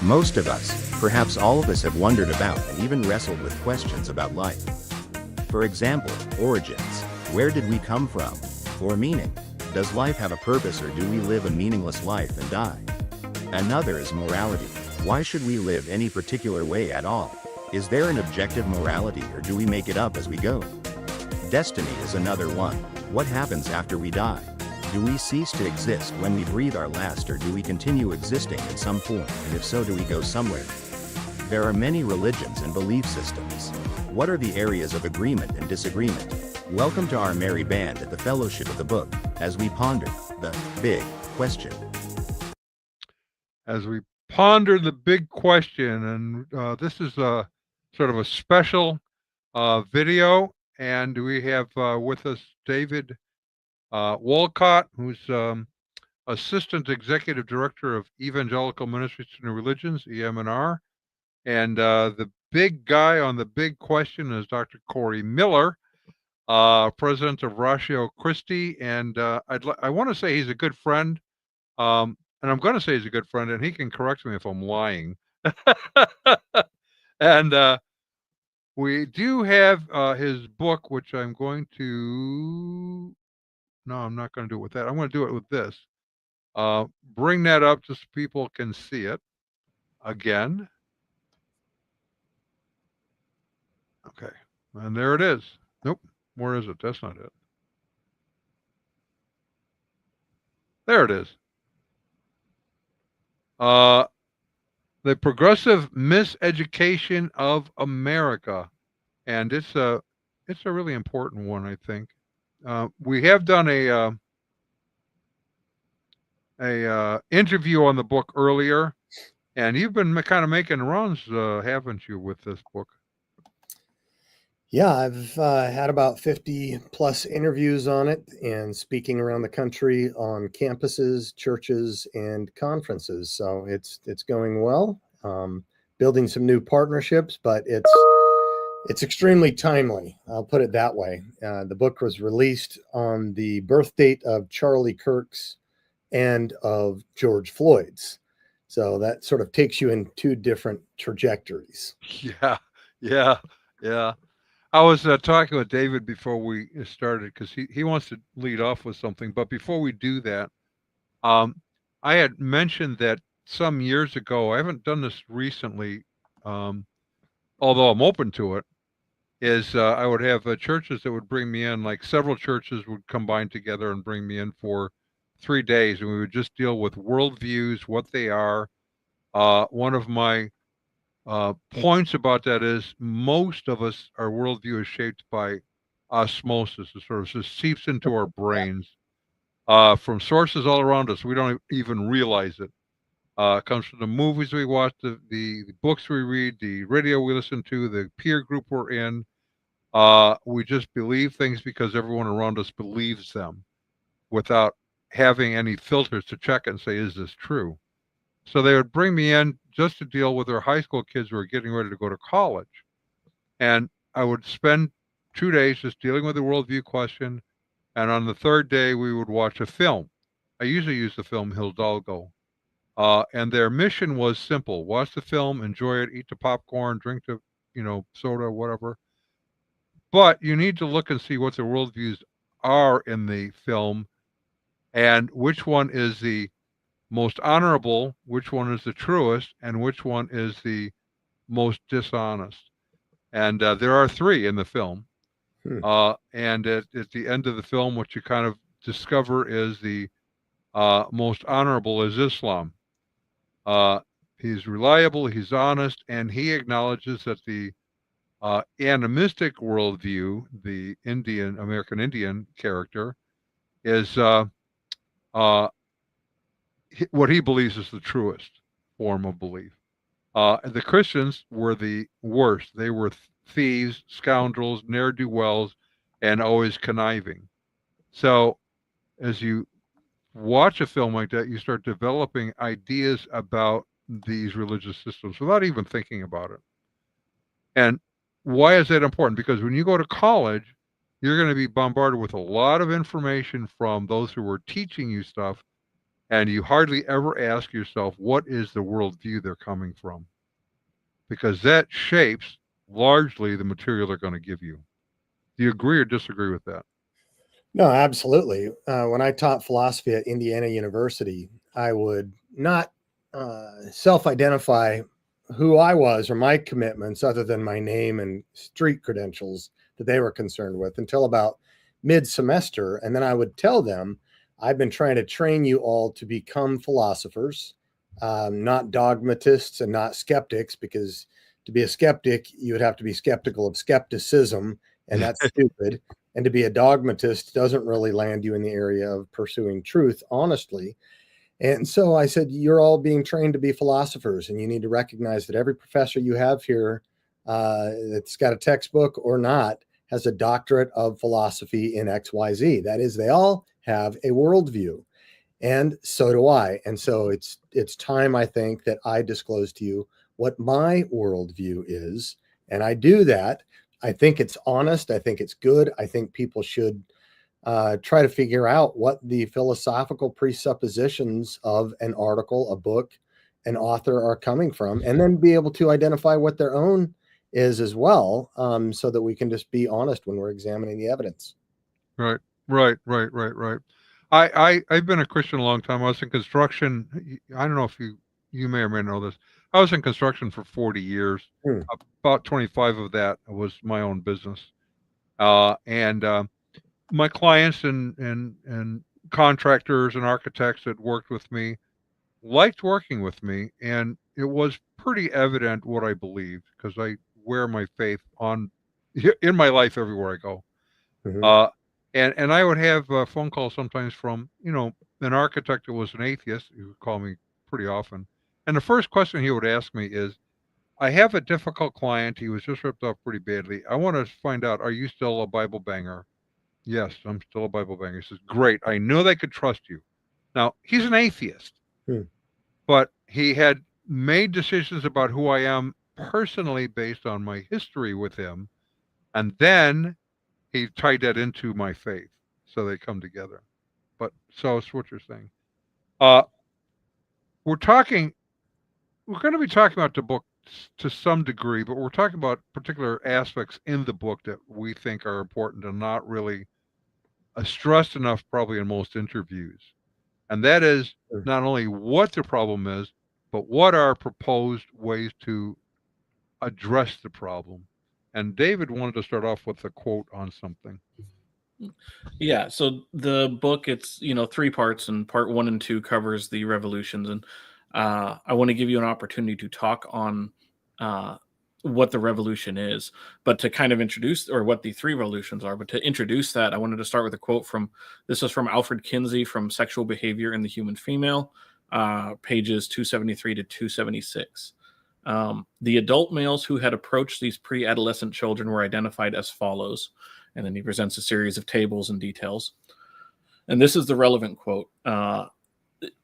Most of us, perhaps all of us, have wondered about and even wrestled with questions about life. For example, origins. Where did we come from? Or meaning. Does life have a purpose, or do we live a meaningless life and die? Another is morality. Why should we live any particular way at all? Is there an objective morality, or do we make it up as we go? Destiny is another one. What happens after we die? Do we cease to exist when we breathe our last, or do we continue existing in some form, and if so, do we go somewhere? There are many religions and belief systems. What are the areas of agreement and disagreement? Welcome to our merry band at the Fellowship of the Book, as we ponder the big question. As we ponder the big question, and this is a sort of a special video, and we have with us David Wolcott, who's Assistant Executive Director of Evangelical Missions and Religions, EMNR, and the big guy on the big question is Dr. Corey Miller, President of Ratio Christi, and I want to say he's a good friend, and I'm going to say he's a good friend, and he can correct me if I'm lying. And we do have his book, which I'm going to. No, I'm not going to do it with that. I'm going to do it with this. Bring that up just so people can see it again. Okay. And there it is. Nope. Where is it? That's not it. There it is. The Progressive Miseducation of America. And it's a really important one, I think. We have done a interview on the book earlier, and you've been kind of making runs, haven't you, with this book? Yeah, I've had about 50 plus interviews on it and speaking around the country on campuses, churches, and conferences. So it's going well. Building some new partnerships, but it's extremely timely. I'll put it that way. The book was released on the birth date of Charlie Kirk's and of George Floyd's. So that sort of takes you in two different trajectories. Yeah. I was talking with David before we started, because he wants to lead off with something. But before we do that, I had mentioned that some years ago, I haven't done this recently, although I'm open to it, is I would have churches that would bring me in, like several churches would combine together and bring me in for 3 days, and we would just deal with worldviews, what they are. One of my points about that is most of us, our worldview is shaped by osmosis. It sort of just seeps into our brains from sources all around us. We don't even realize it. It comes from the movies we watch, the books we read, the radio we listen to, the peer group we're in. We just believe things because everyone around us believes them without having any filters to check it and say, is this true? So they would bring me in just to deal with their high school kids who were getting ready to go to college. And I would spend 2 days just dealing with the worldview question. And on the third day, we would watch a film. I usually use the film Hidalgo. And their mission was simple: watch the film, enjoy it, eat the popcorn, drink the, soda, whatever. But you need to look and see what the worldviews are in the film and which one is the most honorable, which one is the truest, and which one is the most dishonest. And there are 3 in the film. And at the end of the film, what you kind of discover is the most honorable is Islam. He's reliable, he's honest, and he acknowledges that the animistic worldview, the American Indian character, is what he believes is the truest form of belief. The Christians were the worst. They were thieves, scoundrels, ne'er-do-wells, and always conniving. So as you watch a film like that, you start developing ideas about these religious systems without even thinking about it. And why is that important? Because when you go to college, you're going to be bombarded with a lot of information from those who are teaching you stuff And you hardly ever ask yourself, what is the worldview they're coming from? Because that shapes largely the material they're going to give you. Do you agree or disagree with that? No, absolutely. When I taught philosophy at Indiana University, I would not self-identify who I was or my commitments other than my name and street credentials that they were concerned with until about mid-semester. And then I would tell them, I've been trying to train you all to become philosophers, not dogmatists and not skeptics, because to be a skeptic, you would have to be skeptical of skepticism, and that's stupid. And to be a dogmatist doesn't really land you in the area of pursuing truth honestly. And so I said, you're all being trained to be philosophers, and you need to recognize that every professor you have here that's got a textbook or not has a doctorate of philosophy in XYZ. That is, they all have a worldview. And so do I. And so it's time, I think, that I disclose to you what my worldview is. And I do that. I think it's honest. I think it's good. I think people should try to figure out what the philosophical presuppositions of an article, a book, an author are coming from, and then be able to identify what their own is as well, so that we can just be honest when we're examining the evidence. Right. I've been a Christian a long time. I was in construction. I don't know if you may or may know this. I was in construction for 40 years. About 25 of that was my own business. And my clients and contractors and architects that worked with me liked working with me, and it was pretty evident what I believed because I wear my faith on in my life everywhere I go. Mhm. And I would have phone calls sometimes from an architect who was an atheist who would call me pretty often, and the first question he would ask me is, I have a difficult client. He was just ripped off pretty badly. I want to find out, are you still a Bible banger? Yes, I'm still a Bible banger. He says, great. I knew they could trust you. Now, he's an atheist, Hmm. but he had made decisions about who I am personally based on my history with him. And then he tied that into my faith. So they come together. But so it's what you're saying. Uh, we're talking, we're going to be talking about the book to some degree, but we're talking about particular aspects in the book that we think are important and not really stressed enough probably in most interviews. And that is not only what the problem is, but what are proposed ways to address the problem. And David wanted to start off with a quote on something. Yeah, so the book, it's 3 parts, and part 1 and 2 covers the revolutions, and I want to give you an opportunity to talk on what the revolution is, but to kind of introduce, or what the 3 revolutions are, but to introduce that, I wanted to start with a quote this is from Alfred Kinsey from Sexual Behavior in the Human Female, pages 273 to 276. The adult males who had approached these pre-adolescent children were identified as follows. And then he presents a series of tables and details. And this is the relevant quote.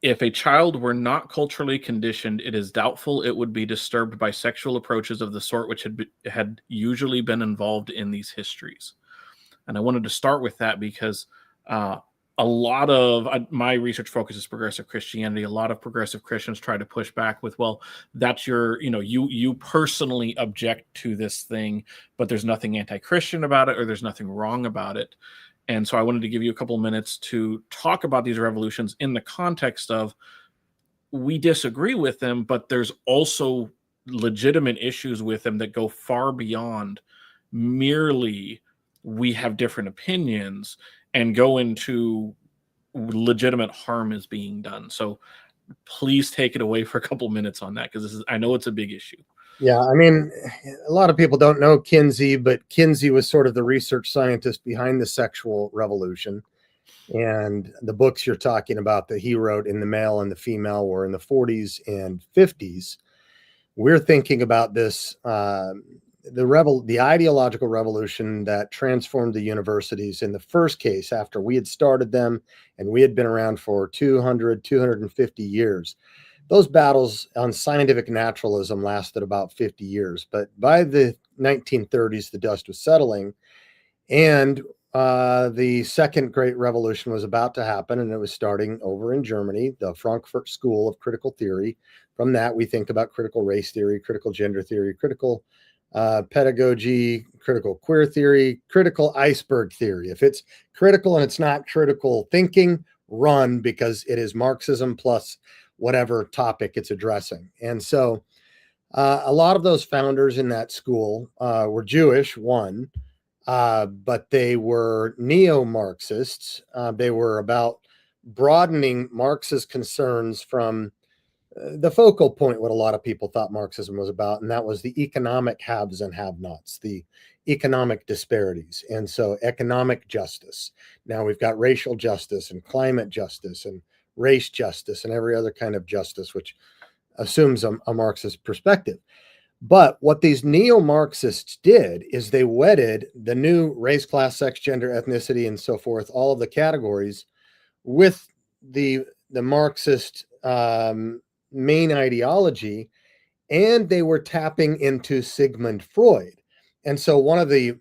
If a child were not culturally conditioned, it is doubtful it would be disturbed by sexual approaches of the sort which had usually been involved in these histories. And I wanted to start with that because a lot of my research focuses progressive Christianity. A lot of progressive Christians try to push back with, well, that's you personally object to this thing, but there's nothing anti-Christian about it, or there's nothing wrong about it. And so I wanted to give you a couple of minutes to talk about these revolutions in the context of, we disagree with them, but there's also legitimate issues with them that go far beyond merely we have different opinions, and go into legitimate harm is being done. So please take it away for a couple minutes on that, because I know it's a big issue. Yeah, I mean, a lot of people don't know Kinsey, but Kinsey was sort of the research scientist behind the sexual revolution. And the books you're talking about that he wrote in the male and the female were in the 40s and 50s. We're thinking about this, the ideological revolution that transformed the universities in the first case after we had started them and we had been around for 250 years. Those battles on scientific naturalism lasted about 50 years. But by the 1930s, the dust was settling. And the second great revolution was about to happen, and it was starting over in Germany, the Frankfurt School of Critical Theory. From that, we think about critical race theory, critical gender theory, critical pedagogy, critical queer theory, critical iceberg theory. If it's critical and it's not critical thinking, run, because it is Marxism plus whatever topic it's addressing. And so a lot of those founders in that school were Jewish, one, but they were neo-Marxists. They were about broadening Marx's concerns from the focal point, what a lot of people thought Marxism was about, and that was the economic haves and have-nots, the economic disparities. And so economic justice. Now we've got racial justice and climate justice and race justice and every other kind of justice, which assumes a Marxist perspective. But what these neo-Marxists did is they wedded the new race, class, sex, gender, ethnicity, and so forth, all of the categories, with the Marxist main ideology, and they were tapping into Sigmund Freud. And so one of the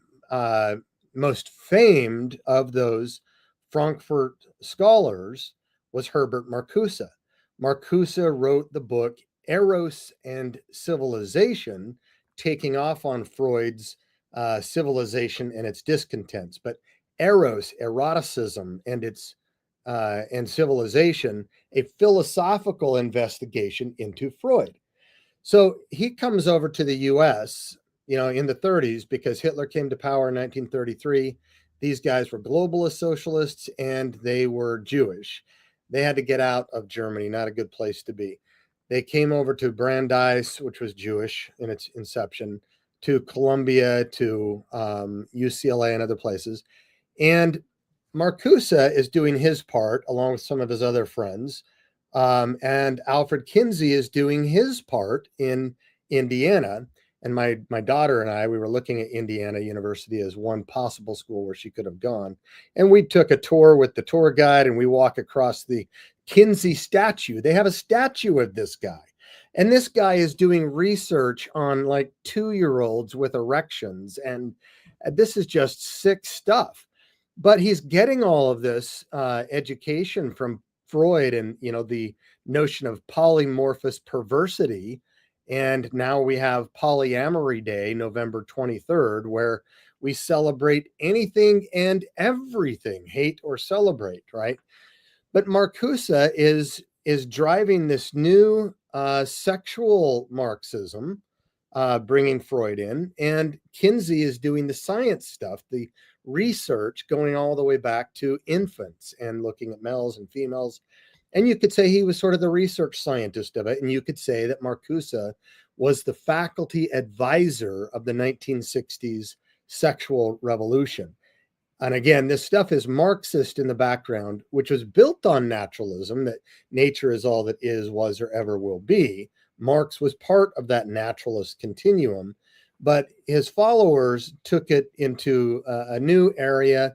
most famed of those Frankfurt scholars was Herbert Marcuse. Marcuse wrote the book Eros and Civilization, taking off on Freud's civilization and its discontents. But Eros, eroticism, and its and civilization, a philosophical investigation into Freud. So he comes over to the US, in the 30s, because Hitler came to power in 1933. These guys were globalist socialists and they were Jewish. They had to get out of Germany, not a good place to be. They came over to Brandeis, which was Jewish in its inception, to Columbia, to UCLA and other places. And Marcuse is doing his part along with some of his other friends. And Alfred Kinsey is doing his part in Indiana. And my daughter and I, we were looking at Indiana University as one possible school where she could have gone. And we took a tour with the tour guide, and we walk across the Kinsey statue. They have a statue of this guy. And this guy is doing research on like 2-year-olds with erections. And this is just sick stuff. But he's getting all of this education from Freud and, the notion of polymorphous perversity. And now we have Polyamory Day, November 23rd, where we celebrate anything and everything, hate or celebrate, right? But Marcuse is driving this new sexual Marxism, bringing Freud in, and Kinsey is doing the science stuff, the research going all the way back to infants and looking at males and females. And you could say he was sort of the research scientist of it. And you could say that Marcuse was the faculty advisor of the 1960s sexual revolution. And again, this stuff is Marxist in the background, which was built on naturalism, that nature is all that is, was, or ever will be. Marx was part of that naturalist continuum, but his followers took it into a new area.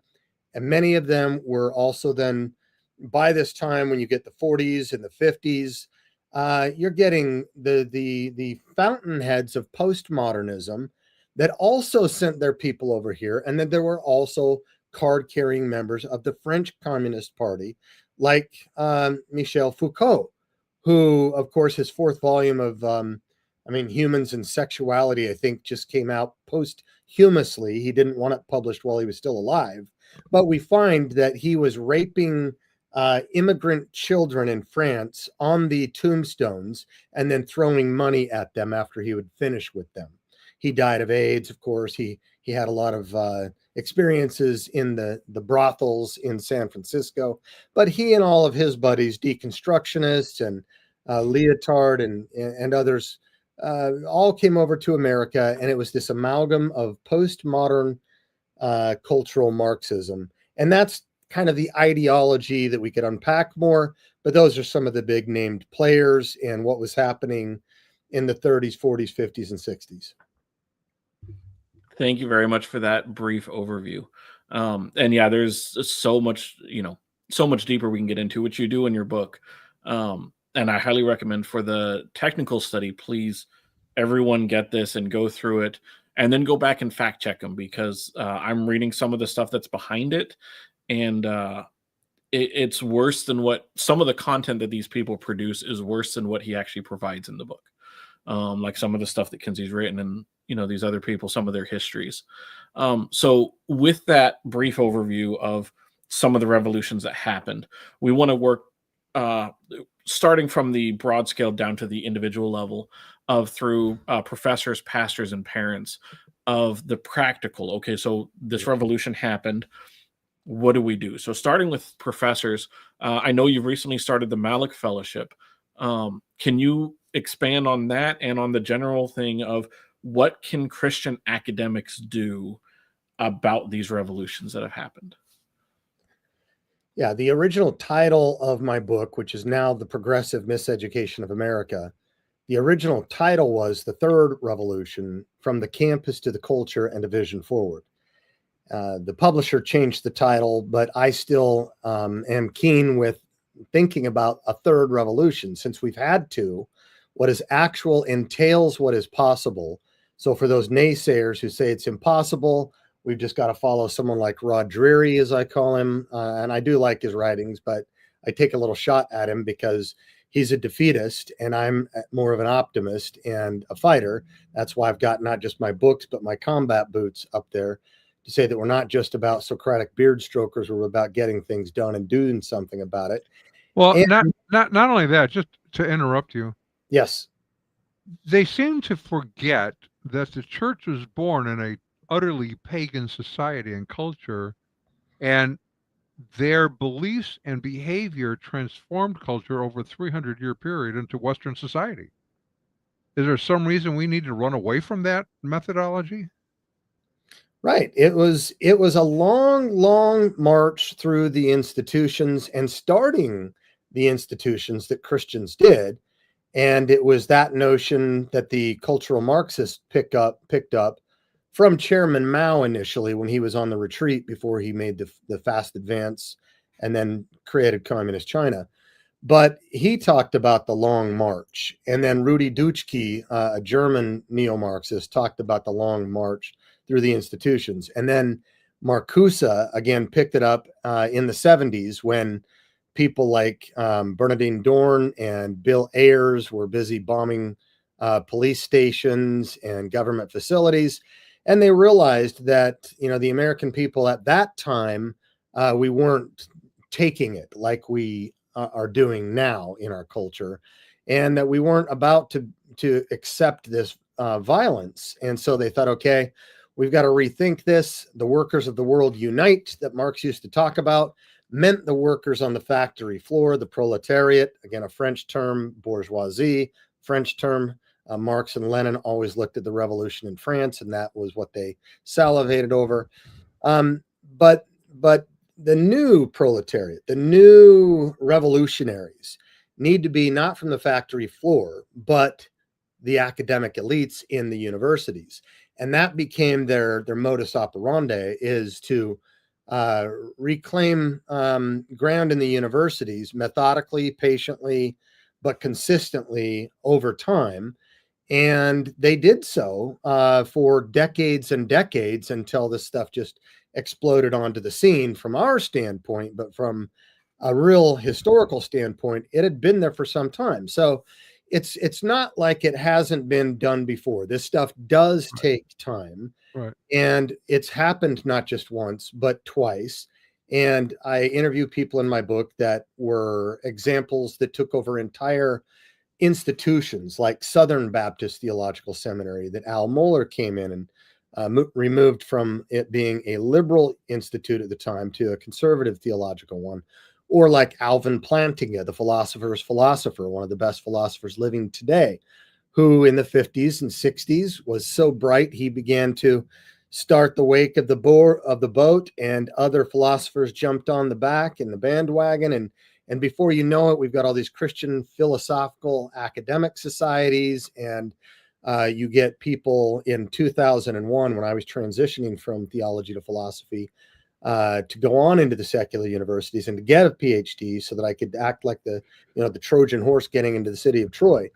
And many of them were also then, by this time, when you get the 40s and the 50s, you're getting the fountainheads of postmodernism that also sent their people over here. And then there were also card-carrying members of the French Communist Party, like Michel Foucault, who, of course, his fourth volume of Humans and Sexuality, I think, just came out posthumously. He didn't want it published while he was still alive. But we find that he was raping immigrant children in France on the tombstones and then throwing money at them after he would finish with them. He died of AIDS, of course. He had a lot of experiences in the brothels in San Francisco, but he and all of his buddies, deconstructionists and Leotard and others, all came over to America, and it was this amalgam of postmodern cultural Marxism. And that's kind of the ideology that we could unpack more, but those are some of the big named players and what was happening in the 30s, 40s, 50s, and 60s. Thank you very much for that brief overview. And yeah, there's so much, so much deeper we can get into, which you do in your book. And I highly recommend, for the technical study, please, everyone get this and go through it and then go back and fact check them, because I'm reading some of the stuff that's behind it, and it's worse than what some of the content that these people produce is worse than what he actually provides in the book. Like some of the stuff that Kinsey's written, and these other people, some of their histories. So with that brief overview of some of the revolutions that happened, we want to work starting from the broad scale down to the individual level of through professors, pastors, and parents of the practical. Okay, so this revolution happened. What do we do? So starting with professors, I know you've recently started the Malik Fellowship. Can you expand on that and on the general thing of what can Christian academics do about these revolutions that have happened? Yeah, the original title of my book, which is now The Progressive Miseducation of America, the original title was The Third Revolution, From the Campus to the Culture and a Vision Forward. The publisher changed the title, but I still am keen with thinking about a third revolution, since we've had two. What is actual entails what is possible. So for those naysayers who say it's impossible, we've just got to follow someone like Rod Dreary, as I call him. And I do like his writings, but I take a little shot at him because he's a defeatist and I'm more of an optimist and a fighter. That's why I've got not just my books, but my combat boots up there to say that we're not just about Socratic beard strokers, we're about getting things done and doing something about it. Well, And, not only that, just to interrupt you, yes. they seem to forget that the church was born in a utterly pagan society and culture, and their beliefs and behavior transformed culture over a 300-year period into Western society. Is there some reason we need to run away from that methodology? Right. It was a long march through the institutions and starting the institutions that Christians did. And it was that notion that the cultural Marxists picked up from Chairman Mao initially when he was on the retreat before he made the fast advance and then created communist China. But he talked about the long march. And then Rudi Dutschke, a German neo-Marxist, talked about the long march through the institutions. And then Marcuse, again, picked it up in the 70s when people like Bernardine Dorn and Bill Ayers were busy bombing police stations and government facilities. And they realized that, the American people at that time, we weren't taking it like we are doing now in our culture, and that we weren't about to accept this violence. And so they thought, okay, we've got to rethink this. The workers of the world unite that Marx used to talk about meant the workers on the factory floor, the proletariat, again, a French term, bourgeoisie, French term. Marx and Lenin always looked at the revolution in France, and that was what they salivated over. But the new proletariat, the new revolutionaries need to be not from the factory floor, but the academic elites in the universities. And that became their modus operandi, is to reclaim ground in the universities methodically, patiently, but consistently over time. And they did so for decades and decades until this stuff just exploded onto the scene from our standpoint. But from a real historical standpoint, it had been there for some time. So it's not like it hasn't been done before. This stuff does take time. Right. And it's happened not just once, but twice. And I interview people in my book that were examples that took over entire institutions, like Southern Baptist Theological Seminary, that Al Mohler came in and removed from it being a liberal institute at the time to a conservative theological one. Or like Alvin Plantinga, the philosopher's philosopher, one of the best philosophers living today, who in the 50s and 60s was so bright he began to start the wake of the boat, and other philosophers jumped on the back in the bandwagon. And before you know it, we've got all these Christian philosophical academic societies, and you get people in 2001, when I was transitioning from theology to philosophy, to go on into the secular universities and to get a PhD so that I could act like the Trojan horse getting into the city of Troy.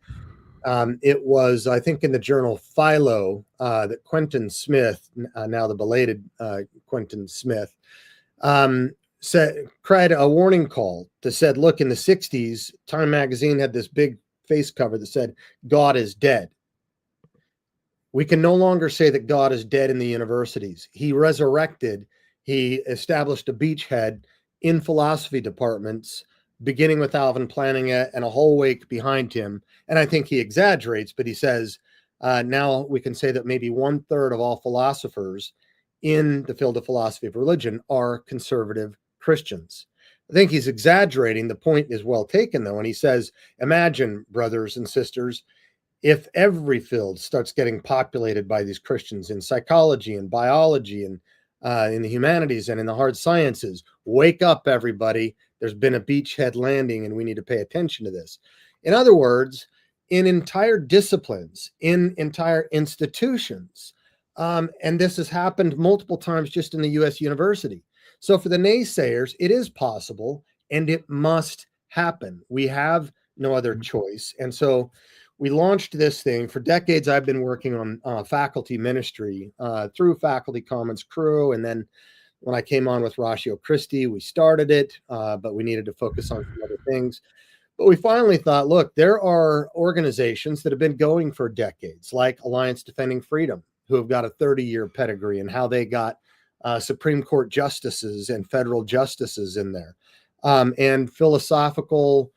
It was, I think, in the journal Philo that Quentin Smith, now the belated Quentin Smith, cried a warning call that said, look, in the 60s, Time magazine had this big face cover that said, God is dead. We can no longer say that God is dead in the universities. He resurrected. He established a beachhead in philosophy departments, beginning with Alvin Plantinga and a whole wake behind him. And I think he exaggerates, but he says, now we can say that maybe 1/3 of all philosophers in the field of philosophy of religion are conservative Christians. I think he's exaggerating. The point is well taken, though. And he says, imagine, brothers and sisters, if every field starts getting populated by these Christians in psychology and biology and in the humanities and in the hard sciences. Wake up, everybody. There's been a beachhead landing and we need to pay attention to this. In other words, in entire disciplines, in entire institutions, and this has happened multiple times just in the U.S. university. So for the naysayers, it is possible and it must happen. We have no other choice. And so we launched this thing. For decades, I've been working on faculty ministry through Faculty Commons Crew. And then when I came on with Ratio Christi, we started it, but we needed to focus on some other things. But we finally thought, look, there are organizations that have been going for decades, like Alliance Defending Freedom, who have got a 30-year pedigree and how they got Supreme Court justices and federal justices in there, and philosophical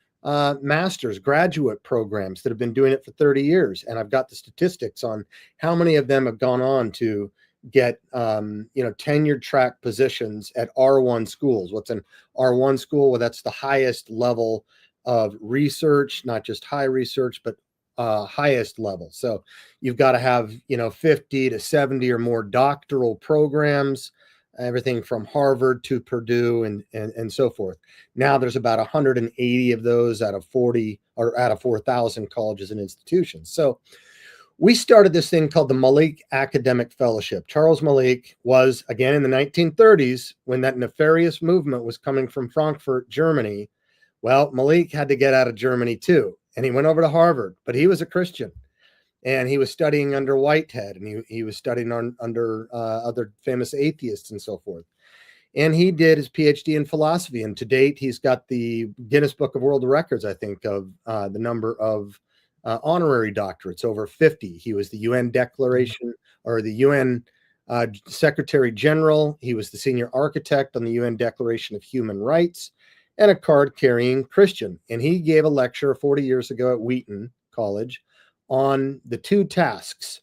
master's graduate programs that have been doing it for 30 years. And I've got the statistics on how many of them have gone on to get, tenured track positions at R1 schools. What's an R1 school? Well, that's the highest level of research, not just high research, but highest level. So you've got to have, 50 to 70 or more doctoral programs, everything from Harvard to Purdue and so forth. Now there's about 180 of those out of 40 or out of 4,000 colleges and institutions. So we started this thing called the Malik Academic Fellowship. Charles Malik was, again, in the 1930s, when that nefarious movement was coming from Frankfurt, Germany. Well, Malik had to get out of Germany too. And he went over to Harvard, but he was a Christian. And he was studying under Whitehead, and he was studying under other famous atheists and so forth. And he did his PhD in philosophy. And to date, he's got the Guinness Book of World Records, I think, of the number of honorary doctorates, over 50. He was the UN Declaration or the UN Secretary General. He was the senior architect on the UN Declaration of Human Rights and a card-carrying Christian. And he gave a lecture 40 years ago at Wheaton College on the two tasks,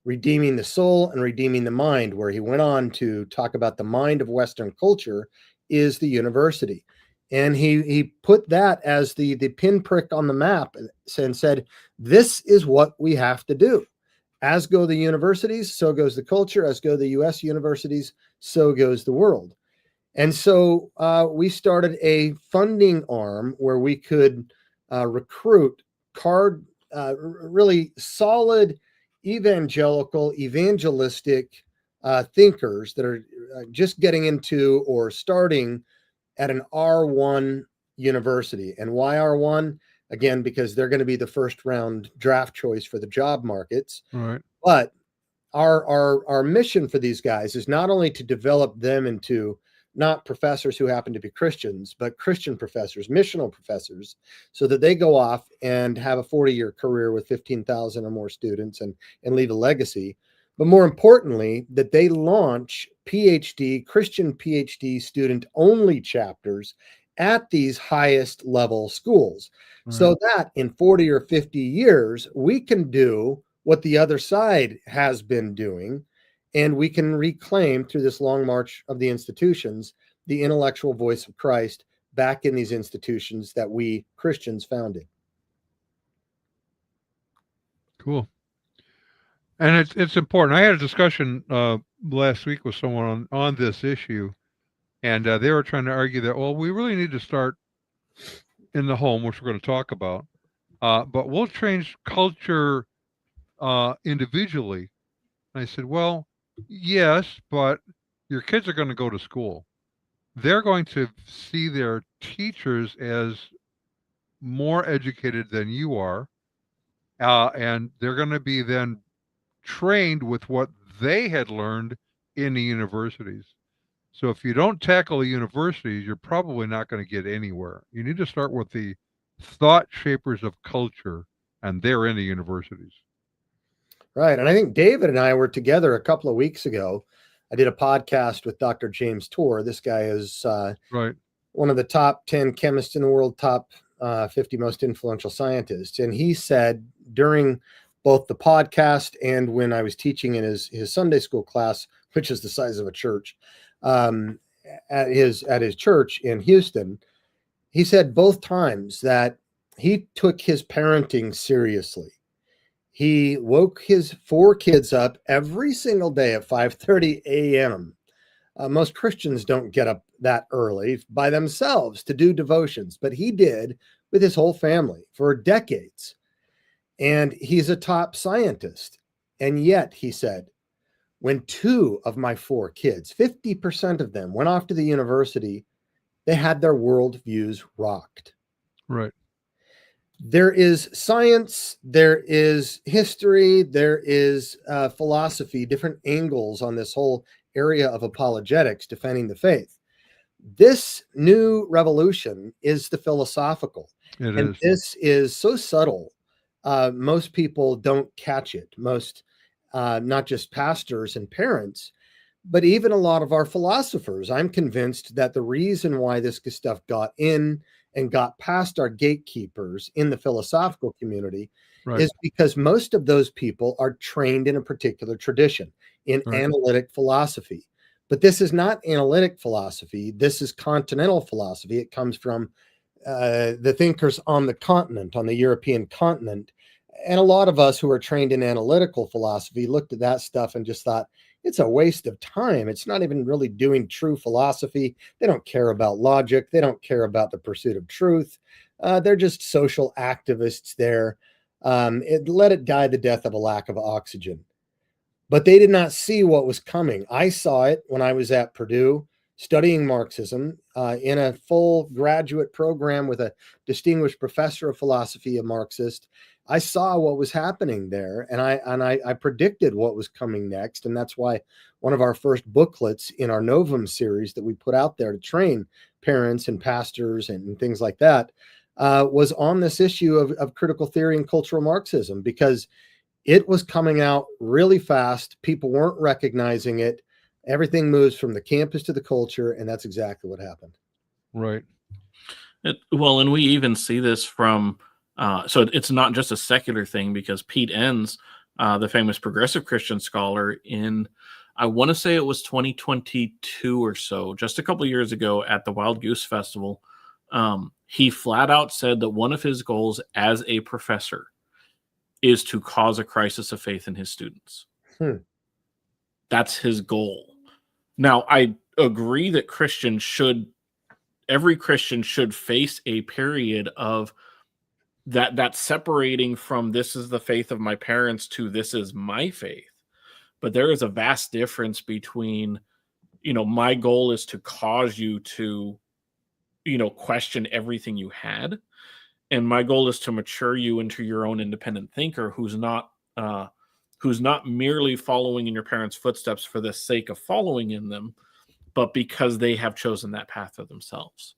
redeeming the soul and redeeming the mind, where he went on to talk about the mind of Western culture is the university. And he put that as the pinprick on the map and said, this is what we have to do. As go the universities, so goes the culture. As go the U.S. universities, so goes the world. And so we started a funding arm where we could recruit really solid evangelistic thinkers that are just getting into or starting at an R1 university. And why R1? Again, because they're going to be the first round draft choice for the job markets. All right. But our mission for these guys is not only to develop them into not professors who happen to be Christians, but Christian professors, missional professors, so that they go off and have a 40-year career with 15,000 or more students and leave a legacy. But more importantly, that they launch Christian PhD student-only chapters at these highest level schools, so that in 40 or 50 years, we can do what the other side has been doing, and we can reclaim, through this long march of the institutions, the intellectual voice of Christ back in these institutions that we Christians founded. Cool. And it's important. I had a discussion last week with someone on this issue, and they were trying to argue that, well, we really need to start in the home, which we're going to talk about, but we'll change culture individually. And I said, well, yes, but your kids are going to go to school. They're going to see their teachers as more educated than you are, and they're going to be then trained with what they had learned in the universities. So if you don't tackle the universities, you're probably not going to get anywhere. You need to start with the thought shapers of culture, and they're in the universities. Right. And I think David and I were together a couple of weeks ago. I did a podcast with Dr. James Torr. This guy is Right. one of the top 10 chemists in the world, top 50 most influential scientists. And he said during both the podcast and when I was teaching in his Sunday school class, which is the size of a church, at his church in Houston, he said both times that he took his parenting seriously. He woke his 4 kids up every single day at 5:30 a.m. Most Christians don't get up that early by themselves to do devotions, but he did with his whole family for decades. And he's a top scientist. And yet, he said, when 2 of my 4 kids, 50% of them, went off to the university, they had their worldviews rocked. Right. There is science, there is history, there is philosophy, different angles on this whole area of apologetics, defending the faith. This new revolution is the philosophical. And this is so subtle. Most people don't catch it. Most, not just pastors and parents, but even a lot of our philosophers. I'm convinced that the reason why this stuff got in and got past our gatekeepers in the philosophical community is because most of those people are trained in a particular tradition, in analytic philosophy. But this is not analytic philosophy. This is continental philosophy. It comes from the thinkers on the continent, on the European continent. And a lot of us who are trained in analytical philosophy looked at that stuff and just thought, it's a waste of time. It's not even really doing true philosophy. They don't care about logic. They don't care about the pursuit of truth. They're just social activists there. Let it die the death of a lack of oxygen. But they did not see what was coming. I saw it when I was at Purdue studying Marxism in a full graduate program with a distinguished professor of philosophy, a Marxist. I saw what was happening there, and I predicted what was coming next, and that's why one of our first booklets in our Novum series that we put out there to train parents and pastors and things like that was on this issue of critical theory and cultural Marxism, because it was coming out really fast. People weren't recognizing it. Everything moves from the campus to the culture, and that's exactly what happened. Right. Well, and we even see this from, so it's not just a secular thing, because Pete Enns, the famous progressive Christian scholar, in, I want to say it was 2022 or so, just a couple of years ago at the Wild Goose Festival, he flat out said that one of his goals as a professor is to cause a crisis of faith in his students. That's his goal. Now, I agree that every Christian should face a period of that separating from this is the faith of my parents to this is my faith. But there is a vast difference between, my goal is to cause you to, question everything you had. And my goal is to mature you into your own independent thinker who's not merely following in your parents' footsteps for the sake of following in them, but because they have chosen that path for themselves.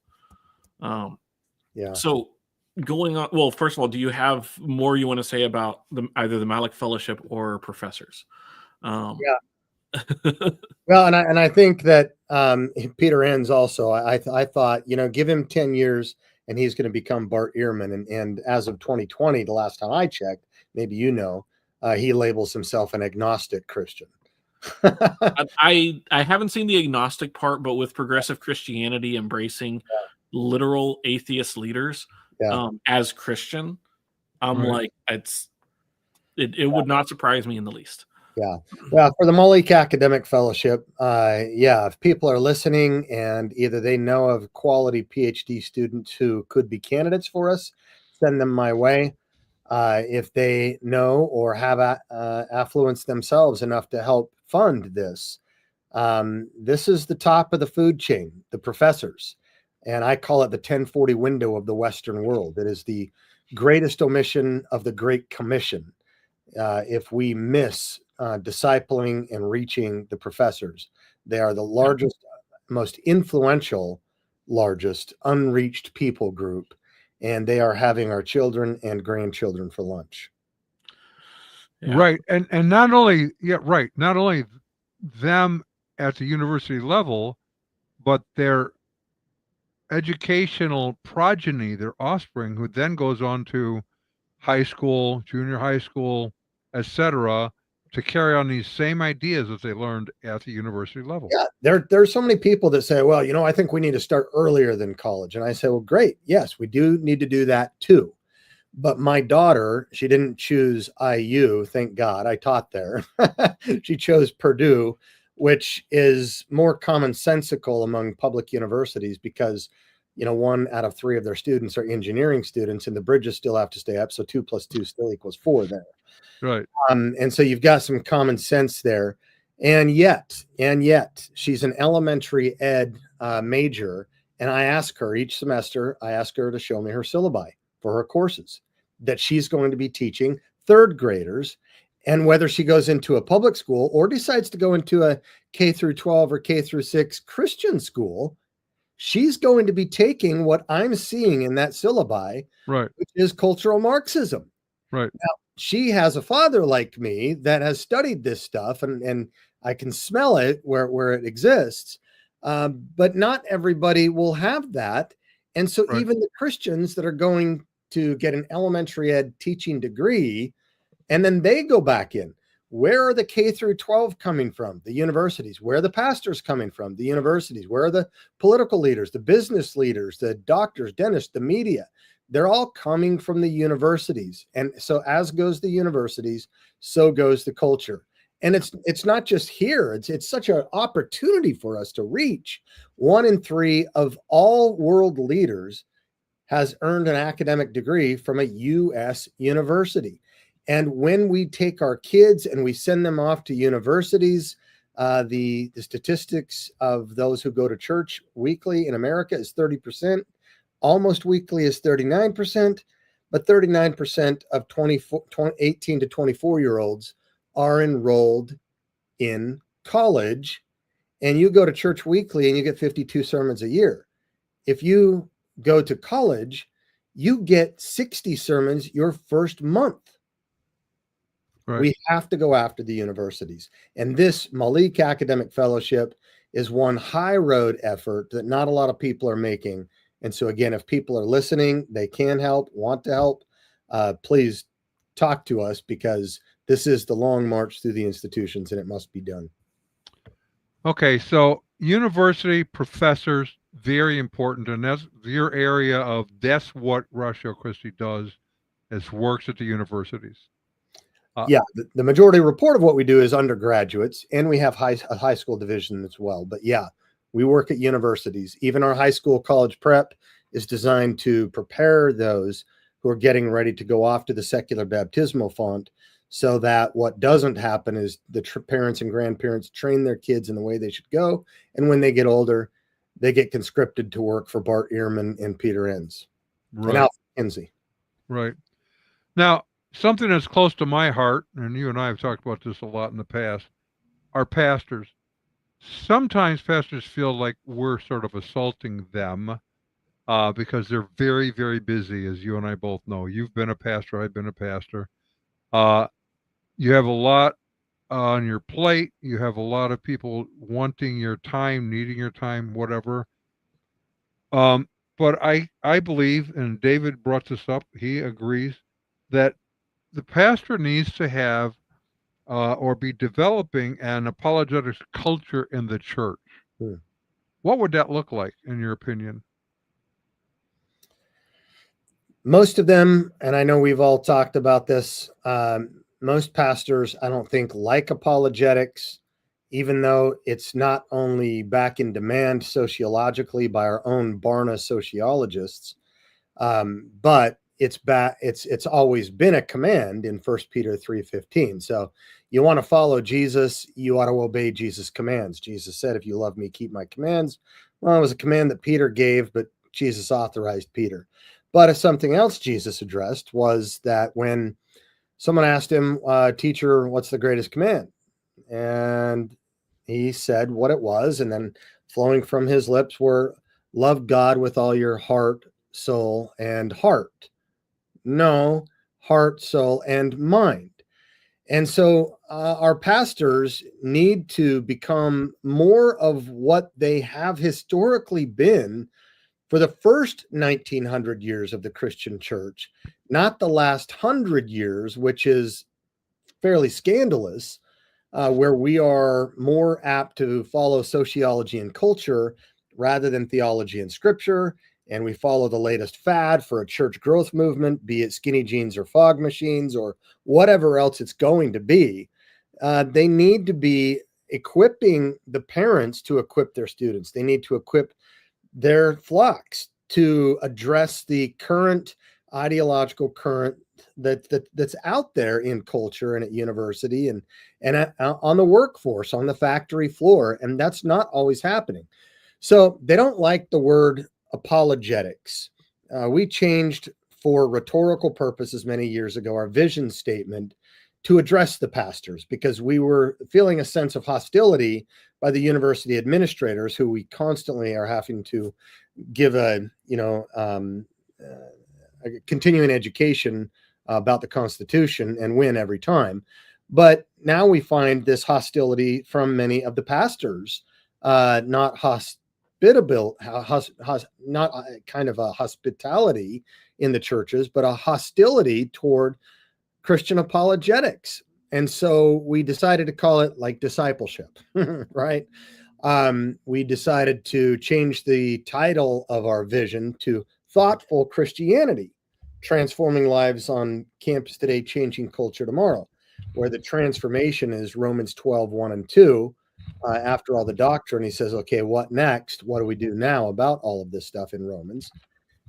So going on, well, first of all, do you have more you want to say about either the Malik Fellowship or professors? Well, and I think that Peter Enns also, I thought, give him 10 years and he's going to become Bart Ehrman. And as of 2020, the last time I checked, maybe he labels himself an agnostic Christian. I haven't seen the agnostic part, but with progressive Christianity embracing literal atheist leaders as Christian, I'm like, it would not surprise me in the least. Yeah. Well, for the Malik Academic Fellowship, if people are listening and either they know of quality PhD students who could be candidates for us, send them my way. If they know or have affluence themselves enough to help fund this, this is the top of the food chain, the professors. And I call it the 1040 window of the Western world. It is the greatest omission of the Great Commission if we miss discipling and reaching the professors. They are the largest, most influential, largest unreached people group, and they are having our children and grandchildren for lunch. Yeah. Right. And not only, not only them at the university level, but their educational progeny, their offspring, who then goes on to high school, junior high school, etc., to carry on these same ideas that they learned at the university level. Yeah, there's so many people that say, well, I think we need to start earlier than college. And I say, well, great. Yes, we do need to do that too. But my daughter, she didn't choose IU. Thank God. I taught there. She chose Purdue, which is more commonsensical among public universities because, 1 out of 3 of their students are engineering students and the bridges still have to stay up. So 2 + 2 still equals 4 there. Right. And so you've got some common sense there. And yet, she's an elementary ed major. And I ask her each semester, to show me her syllabi for her courses that she's going to be teaching third graders. And whether she goes into a public school or decides to go into a K through 12 or K through 6 Christian school, she's going to be taking what I'm seeing in that syllabi, Right. which is cultural Marxism. Right. Now, she has a father like me that has studied this stuff, and I can smell it where it exists. But not everybody will have that. And so Right. even the Christians that are going to get an elementary ed teaching degree, and then they go back in, where are the K through 12 coming from? The universities. Where are the pastors coming from? The universities. Where are the political leaders, the business leaders, the doctors, dentists, the media? They're all coming from the universities. And so as goes the universities, so goes the culture. And it's not just here. It's such an opportunity for us to reach. 1 in 3 of all world leaders has earned an academic degree from a U.S. university. And when we take our kids and we send them off to universities, the statistics of those who go to church weekly in America is 30%. Almost weekly is 39%, but 39% of 18 to 24-year-olds are enrolled in college. And you go to church weekly and you get 52 sermons a year. If you go to college, you get 60 sermons your first month. Right. We have to go after the universities. And this Malik Academic Fellowship is one high road effort that not a lot of people are making. And so again, if people are listening, they can help, want to help, please talk to us, because this is the long march through the institutions and it must be done. Okay, so university professors, very important. And that's your area of, that's what Ratio Christi does, is works at the universities. Yeah, the majority report of what we do is undergraduates, and we have a high school division as well. But yeah, we work at universities. Even our high school college prep is designed to prepare those who are getting ready to go off to the secular baptismal font, so that what doesn't happen is the parents and grandparents train their kids in the way they should go. And when they get older, they get conscripted to work for Bart Ehrman and Peter Enns and Alfred Kinsey. Right. Now, something that's close to my heart, and you and I have talked about this a lot in the past, are pastors. Sometimes pastors feel like we're sort of assaulting them because they're very, very busy, as you and I both know. You've been a pastor, I've been a pastor. You have a lot on your plate. You have a lot of people wanting your time, needing your time, whatever. But I believe, and David brought this up, he agrees, that the pastor needs to have or be developing an apologetics culture in the church. What would that look like, in your opinion? Most of them, and I know we've all talked about this, most pastors, I don't think, like apologetics, even though it's not only back in demand sociologically by our own Barna sociologists, but it's always been a command in 1 Peter 3:15. So you want to follow Jesus, you ought to obey Jesus' commands. Jesus said, if you love me, keep my commands. Well, it was a command that Peter gave, but Jesus authorized Peter. But something else Jesus addressed was that when someone asked him, teacher, what's the greatest command? And he said what it was. And then flowing from his lips were, love God with all your heart, soul, and heart. No, heart, soul, and mind. And so our pastors need to become more of what they have historically been for the first 1900 years of the Christian church, not the last 100 years, which is fairly scandalous, where we are more apt to follow sociology and culture rather than theology and scripture. And we follow the latest fad for a church growth movement, be it skinny jeans or fog machines or whatever else it's going to be. They need to be equipping the parents to equip their students. They need to equip their flocks to address the current ideological current that's out there in culture and at university and on the workforce, on the factory floor. And that's not always happening. So they don't like the word apologetics. We changed for rhetorical purposes many years ago our vision statement to address the pastors because we were feeling a sense of hostility by the university administrators who we constantly are having to give a continuing education about the Constitution and win every time. But now we find this hostility from many of the pastors, not hospitable, not kind of a hospitality in the churches, but a hostility toward Christian apologetics. And so we decided to call it like discipleship, right? We decided to change the title of our vision to Thoughtful Christianity, transforming lives on campus today, changing culture tomorrow, where the transformation is Romans 12, 1 and 2. After all the doctrine, he says, okay, what next? What do we do now about all of this stuff in Romans?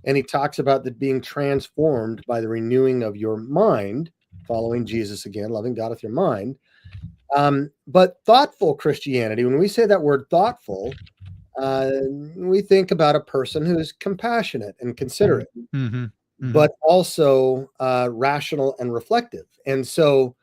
And he talks about that being transformed by the renewing of your mind, following Jesus again, loving God with your mind. But thoughtful Christianity, when we say that word thoughtful, we think about a person who's compassionate and considerate, but also rational and reflective. And so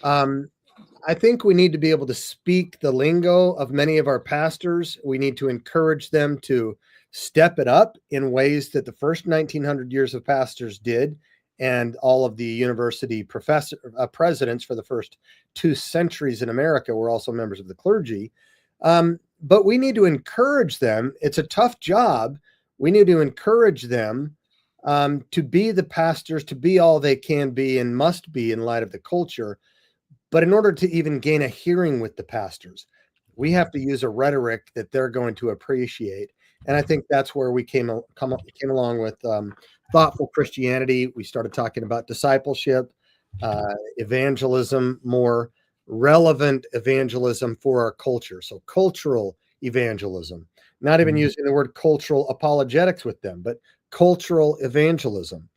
I think we need to be able to speak the lingo of many of our pastors. We need to encourage them to step it up in ways that the first 1900 years of pastors did, and all of the university presidents for the first 2 centuries in America were also members of the clergy. But we need to encourage them. It's a tough job. We need to encourage them to be the pastors, to be all they can be and must be in light of the culture. But in order to even gain a hearing with the pastors, we have to use a rhetoric that they're going to appreciate. And I think that's where we came along with thoughtful Christianity. We started talking about discipleship, evangelism, more relevant evangelism for our culture. So cultural evangelism, not even using the word cultural apologetics with them, but cultural evangelism,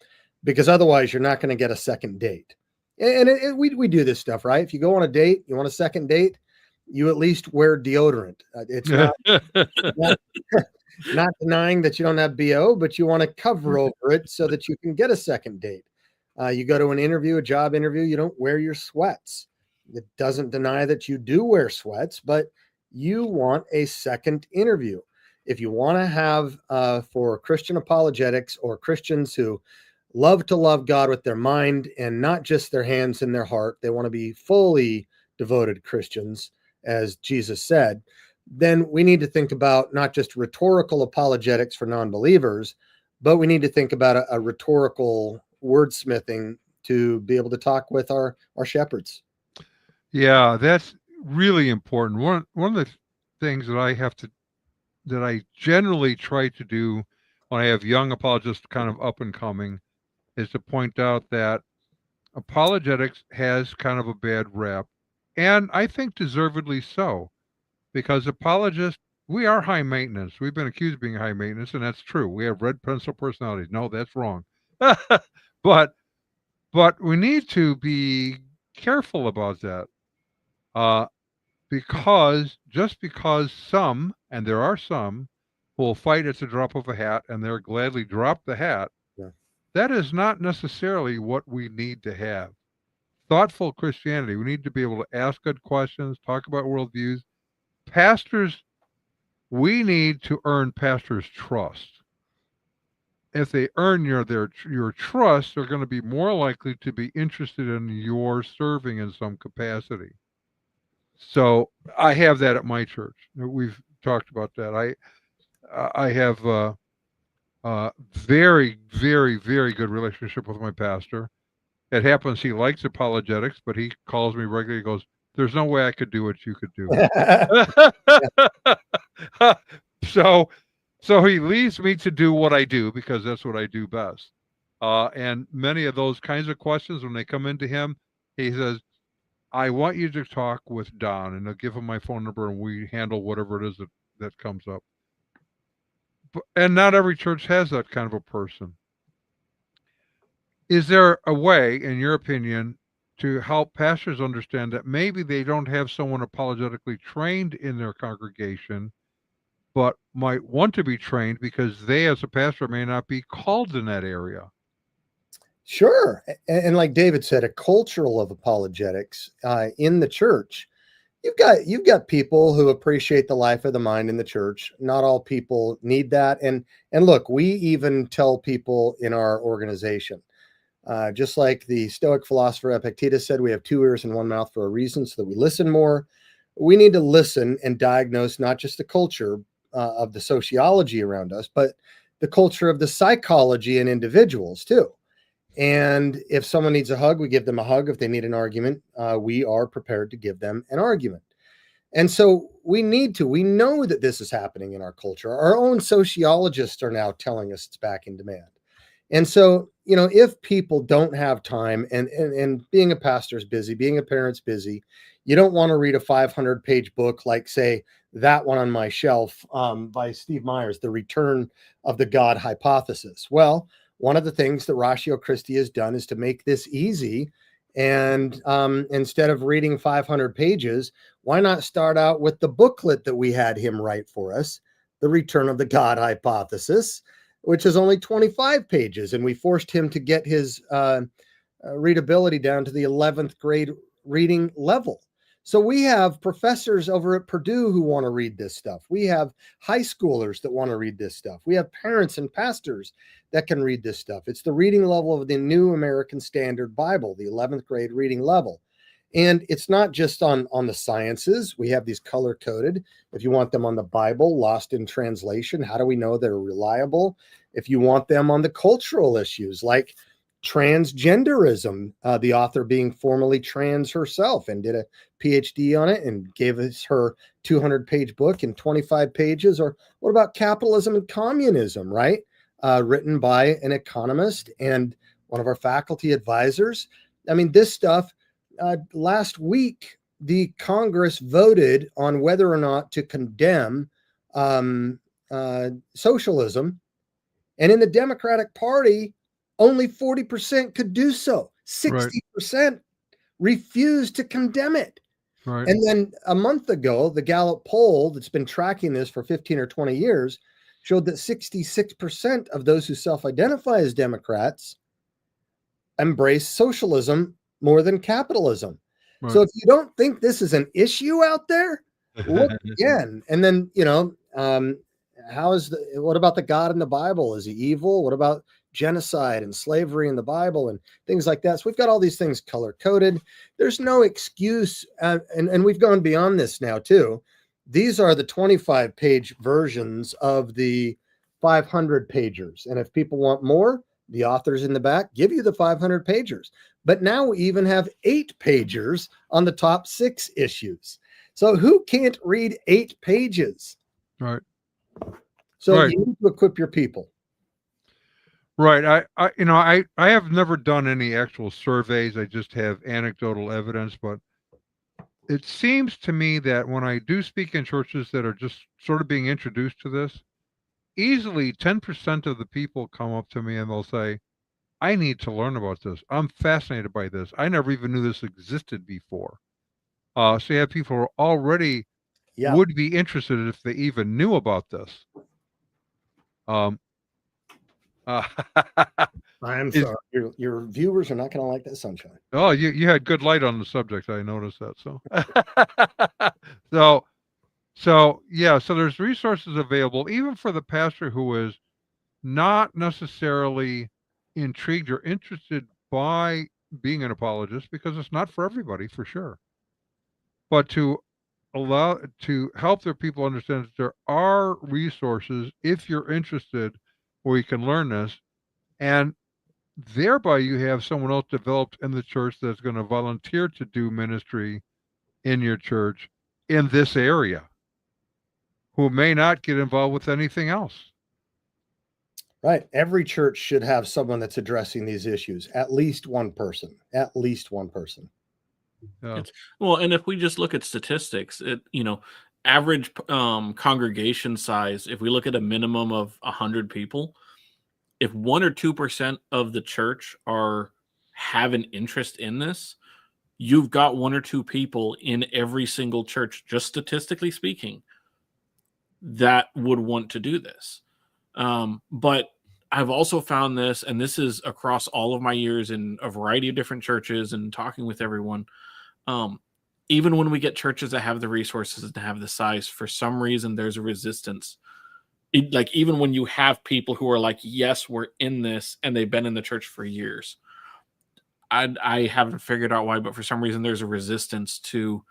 because otherwise you're not going to get a second date. And we do this stuff, right? If you go on a date, you want a second date, you at least wear deodorant. It's not denying that you don't have BO, but you want to cover over it so that you can get a second date. You go to an interview, a job interview, you don't wear your sweats. It doesn't deny that you do wear sweats, but you want a second interview. If you want to have for Christian apologetics or Christians who love to love God with their mind and not just their hands and their heart, they want to be fully devoted Christians, as Jesus said, then we need to think about not just rhetorical apologetics for non-believers, but we need to think about a rhetorical wordsmithing to be able to talk with our shepherds. Yeah, that's really important. One of the things that I generally try to do when I have young apologists kind of up and coming is to point out that apologetics has kind of a bad rap, and I think deservedly so, because apologists, we are high maintenance. We've been accused of being high maintenance, and that's true. We have red pencil personalities. No, that's wrong. But we need to be careful about that, because some, and there are some, who will fight at the drop of a hat, and they'll gladly drop the hat. Yeah. that is not necessarily what we need to have. Thoughtful Christianity, we need to be able to ask good questions, talk about worldviews. Pastors, we need to earn pastors' trust. If they earn your trust, they're going to be more likely to be interested in your serving in some capacity. So I have that at my church. We've talked about that. I have very, very, very good relationship with my pastor. It happens he likes apologetics, but he calls me regularly. He goes, "There's no way I could do what you could do." So he leaves me to do what I do because that's what I do best. And many of those kinds of questions, when they come into him, he says, "I want you to talk with Don," and I'll give him my phone number, and we handle whatever it is that comes up. And not every church has that kind of a person. Is there a way, in your opinion, to help pastors understand that maybe they don't have someone apologetically trained in their congregation, but might want to be trained because they, as a pastor, may not be called in that area? Sure. And like David said, a cultural of apologetics in the church. You've got people who appreciate the life of the mind in the church. Not all people need that. And look, we even tell people in our organization, just like the Stoic philosopher Epictetus said, we have 2 ears and 1 mouth for a reason, so that we listen more. We need to listen and diagnose not just the culture of the sociology around us, but the culture of the psychology in individuals too. And if someone needs a hug, we give them a hug. If they need an argument, we are prepared to give them an argument. And so we know that this is happening in our culture. Our own sociologists are now telling us it's back in demand. And so, if people don't have time, and being a pastor is busy, being a parent's busy, you don't want to read a 500-page book like, say, that one on my shelf by Steve Myers, The Return of the God Hypothesis. Well, one of the things that Ratio Christi has done is to make this easy. And instead of reading 500 pages, why not start out with the booklet that we had him write for us, The Return of the God Hypothesis, which is only 25 pages. And we forced him to get his readability down to the 11th grade reading level. So we have professors over at Purdue who want to read this stuff. We have high schoolers that want to read this stuff. We have parents and pastors that can read this stuff. It's the reading level of the New American Standard Bible, the 11th grade reading level. And it's not just on the sciences. We have these color-coded. If you want them on the Bible, lost in translation, how do we know they're reliable? If you want them on the cultural issues like transgenderism, the author being formerly trans herself and did a PhD on it and gave us her 200-page book in 25 pages. Or what about capitalism and communism, right? Written by an economist and one of our faculty advisors. I mean, this stuff, last week, the Congress voted on whether or not to condemn socialism. And in the Democratic Party, only 40% could do so. 60% refused to condemn it. Right. And then a month ago, the Gallup poll that's been tracking this for 15 or 20 years showed that 66% of those who self-identify as Democrats embrace socialism more than capitalism. Right. So if you don't think this is an issue out there, look again. And then, what about the God in the Bible? Is he evil? What about genocide and slavery in the Bible and things like that? So we've got all these things color-coded. There's no excuse. And we've gone beyond this now too. These are the 25-page versions of the 500 pagers. And if people want more, the authors in the back give you the 500 pagers. But now we even have 8 pagers on the top 6 issues. So who can't read 8 pages? Right. So you need to equip your people. Right. I have never done any actual surveys. I just have anecdotal evidence, but it seems to me that when I do speak in churches that are just sort of being introduced to this, easily 10% of the people come up to me and they'll say, I need to learn about this. I'm fascinated by this. I never even knew this existed before. So you have people who already would be interested if they even knew about this. I'm Is- sorry. Your viewers are not going to like that sunshine. Oh, you had good light on the subject. I noticed that. So yeah. So there's resources available even for the pastor who is not necessarily intrigued or interested by being an apologist, because it's not for everybody, for sure. But to help their people understand that there are resources if you're interested where you can learn this, and thereby you have someone else developed in the church that's going to volunteer to do ministry in your church in this area, who may not get involved with anything else. Right. Every church should have someone that's addressing these issues. At least one person. At least one person. Yeah. Well, and if we just look at statistics, average congregation size, if we look at a minimum of 100 people, if 1 or 2% of the church have an interest in this, you've got 1 or 2 people in every single church, just statistically speaking, that would want to do this. But I've also found this, and this is across all of my years in a variety of different churches and talking with everyone. Even when we get churches that have the resources and have the size, for some reason there's a resistance. Even when you have people who are like, yes, we're in this, and they've been in the church for years. I haven't figured out why, but for some reason there's a resistance to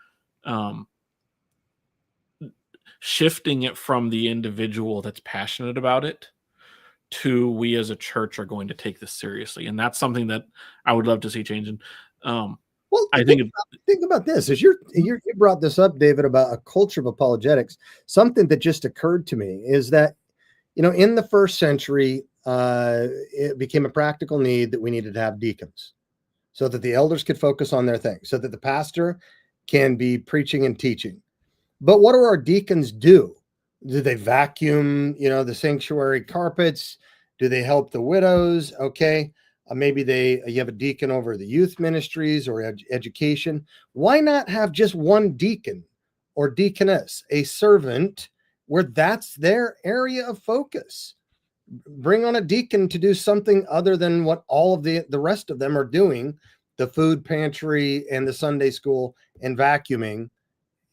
shifting it from the individual that's passionate about it to we as a church are going to take this seriously. And that's something that I would love to see change. And Well, I think think about this. As you brought this up, David, about a culture of apologetics. Something that just occurred to me is that, in the first century, it became a practical need that we needed to have deacons so that the elders could focus on their thing, so that the pastor can be preaching and teaching. But what do our deacons do? Do they vacuum, the sanctuary carpets? Do they help the widows? Okay. Maybe you have a deacon over the youth ministries or education. Why not have just one deacon or deaconess, a servant, where that's their area of focus? Bring on a deacon to do something other than what all of the rest of them are doing, the food pantry and the Sunday school and vacuuming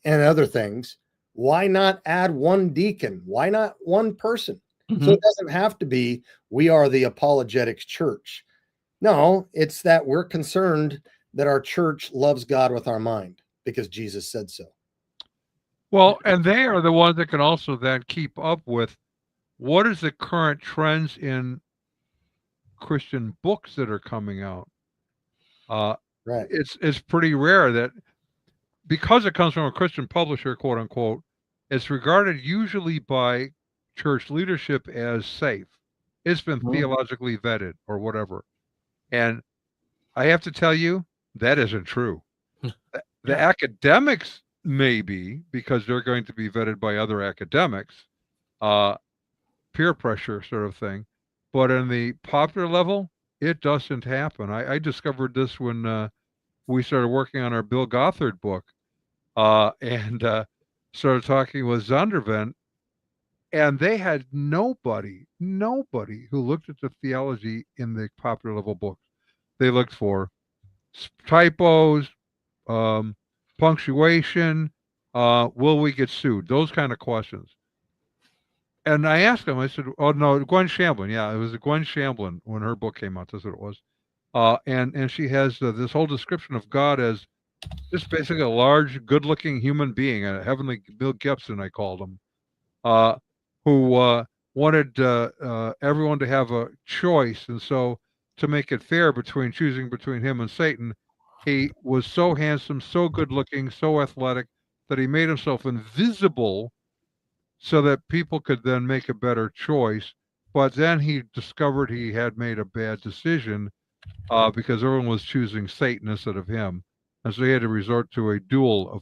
and other things. Why not add one deacon? Why not one person? Mm-hmm. So it doesn't have to be, we are the apologetics church. No, it's that we're concerned that our church loves God with our mind because Jesus said so. Well, and they are the ones that can also then keep up with what is the current trends in Christian books that are coming out. Right. It's pretty rare that, because it comes from a Christian publisher, quote unquote, it's regarded usually by church leadership as safe. It's been theologically vetted or whatever. And I have to tell you, that isn't true. The academics may be, because they're going to be vetted by other academics, peer pressure sort of thing. But in the popular level, it doesn't happen. I discovered this when we started working on our Bill Gothard book, and started talking with Zondervan, and they had nobody who looked at the theology in the popular level books. They looked for typos, punctuation, will we get sued? Those kind of questions. And I asked him, I said, oh, no, Gwen Shamblin. Yeah, it was Gwen Shamblin when her book came out. That's what it was. And she has this whole description of God as just basically a large, good-looking human being, a heavenly Bill Gibson, I called him, who wanted everyone to have a choice. And so to make it fair choosing between him and Satan, he was so handsome, so good-looking, so athletic that he made himself invisible so that people could then make a better choice. But then he discovered he had made a bad decision because everyone was choosing Satan instead of him. And so he had to resort to a duel,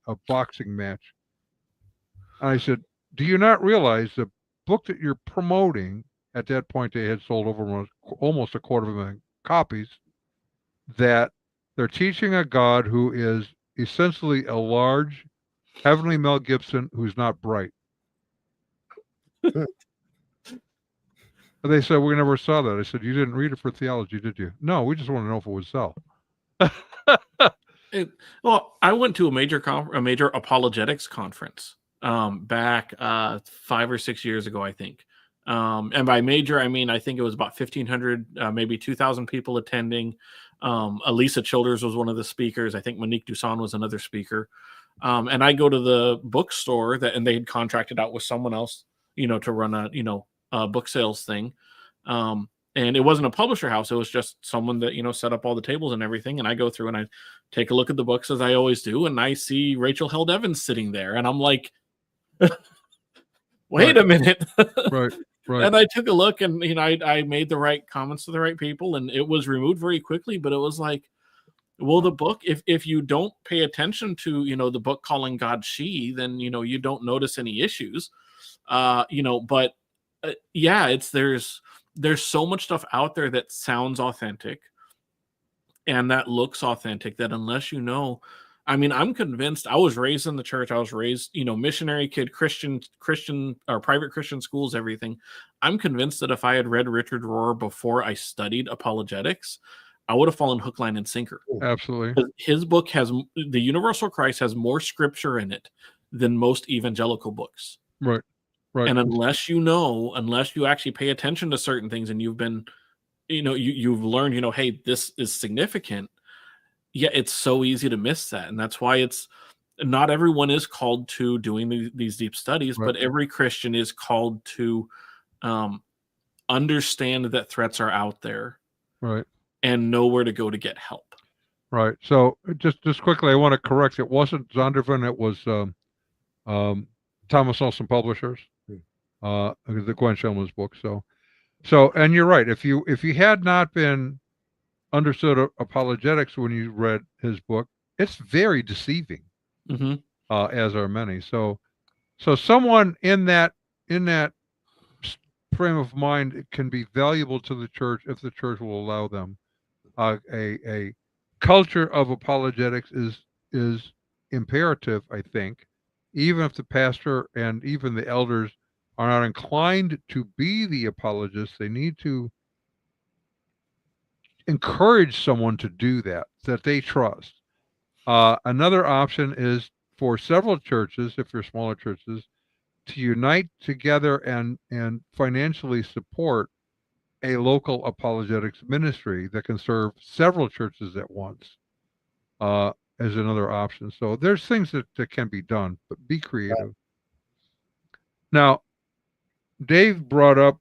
a boxing match. And I said, do you not realize the book that you're promoting, at that point they had sold over almost 250,000 copies, that they're teaching a God who is essentially a large, heavenly Mel Gibson who's not bright. They said, we never saw that. I said, you didn't read it for theology, did you? No, we just want to know if it would sell. Well, I went to a major apologetics conference back 5 or 6 years ago, I think. And by major, I mean, I think it was about 1,500, maybe 2,000 people attending. Elisa Childers was one of the speakers. I think Monique Duson was another speaker. And I go to the bookstore and they had contracted out with someone else, to run a book sales thing. And it wasn't a publisher house. It was just someone that, set up all the tables and everything. And I go through and I take a look at the books as I always do. And I see Rachel Held Evans sitting there. And I'm like, wait a minute. Right. And I took a look and, I made the right comments to the right people and it was removed very quickly. But it was like, well, the book, if you don't pay attention to, the book calling God she, then, you don't notice any issues. But yeah, there's so much stuff out there that sounds authentic and that looks authentic that unless I'm convinced. I was raised in the church. I was raised, missionary kid, Christian or private Christian schools, everything. I'm convinced that if I had read Richard Rohr before I studied apologetics, I would have fallen hook, line, and sinker. Absolutely. His book the Universal Christ has more scripture in it than most evangelical books. Right. And unless you actually pay attention to certain things and you've been, you've learned, hey, this is significant. Yeah, it's so easy to miss that. And that's why not everyone is called to doing these deep studies, but every Christian is called to understand that threats are out there. Right. And know where to go to get help. Right. So just quickly, I want to correct. It wasn't Zondervan. It was Thomas Nelson Publishers. The Gwen Shellman's book. So, and you're right. If you had not been understood apologetics when you read his book, it's very deceiving, as are many. So someone in that frame of mind, it can be valuable to the church if the church will allow them. A culture of apologetics is imperative, I think, even if the pastor and even the elders are not inclined to be the apologists. They need to encourage someone to do that they trust. Another option is for several churches, if you're smaller churches, to unite together and financially support a local apologetics ministry that can serve several churches at once, as another option. So there's things that can be done, but be creative. Now, Dave brought up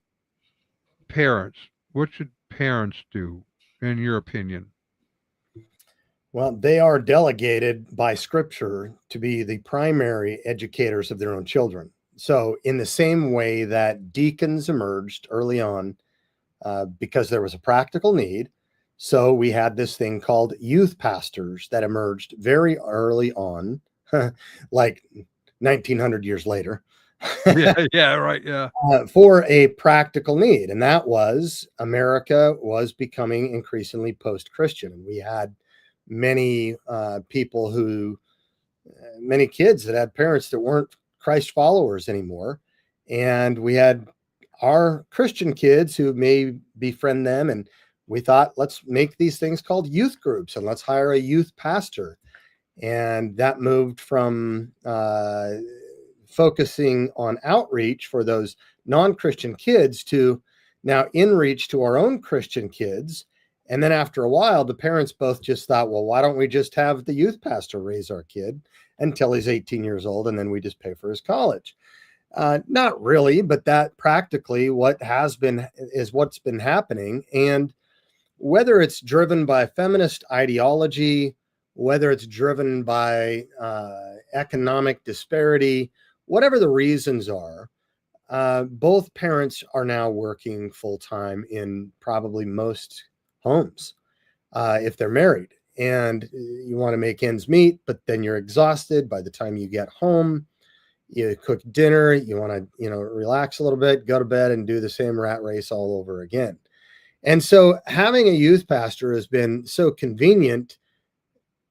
parents. What should parents do, in your opinion? Well, they are delegated by Scripture to be the primary educators of their own children. So in the same way that deacons emerged early on because there was a practical need, so we had this thing called youth pastors that emerged very early on, like 1900 years later. Yeah, right. Yeah. For a practical need. And that was America was becoming increasingly post-Christian. And we had many many kids that had parents that weren't Christ followers anymore. And we had our Christian kids who may befriend them. And we thought, let's make these things called youth groups and let's hire a youth pastor. And that moved from focusing on outreach for those non-Christian kids to now in-reach to our own Christian kids. And then after a while, the parents both just thought, well, why don't we just have the youth pastor raise our kid until he's 18 years old, and then we just pay for his college? Not really, but that practically what's been happening. And whether it's driven by feminist ideology, whether it's driven by economic disparity, whatever the reasons are, both parents are now working full-time in probably most homes if they're married. And you want to make ends meet, but then you're exhausted by the time you get home. You cook dinner, you want to, relax a little bit, go to bed and do the same rat race all over again. And so having a youth pastor has been so convenient,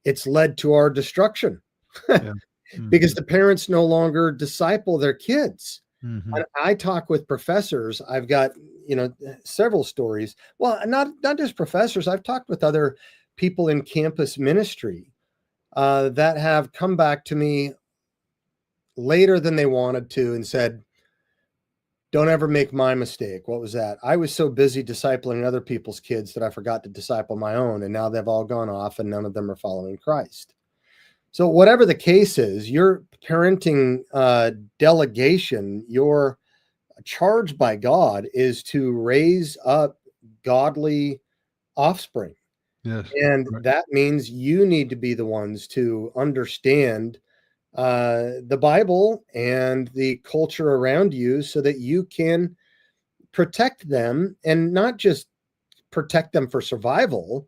it's led to our destruction. Yeah. Because the parents no longer disciple their kids. And I talk with professors. I've got, several stories. Well, not just professors. I've talked with other people in campus ministry that have come back to me later than they wanted to and said, don't ever make my mistake. What was that? I was so busy discipling other people's kids that I forgot to disciple my own. And now they've all gone off and none of them are following Christ. So whatever the case is, your parenting delegation, your charge by God is to raise up godly offspring. Yes. And Right. that means you need to be the ones to understand the Bible and the culture around you so that you can protect them, and not just protect them for survival,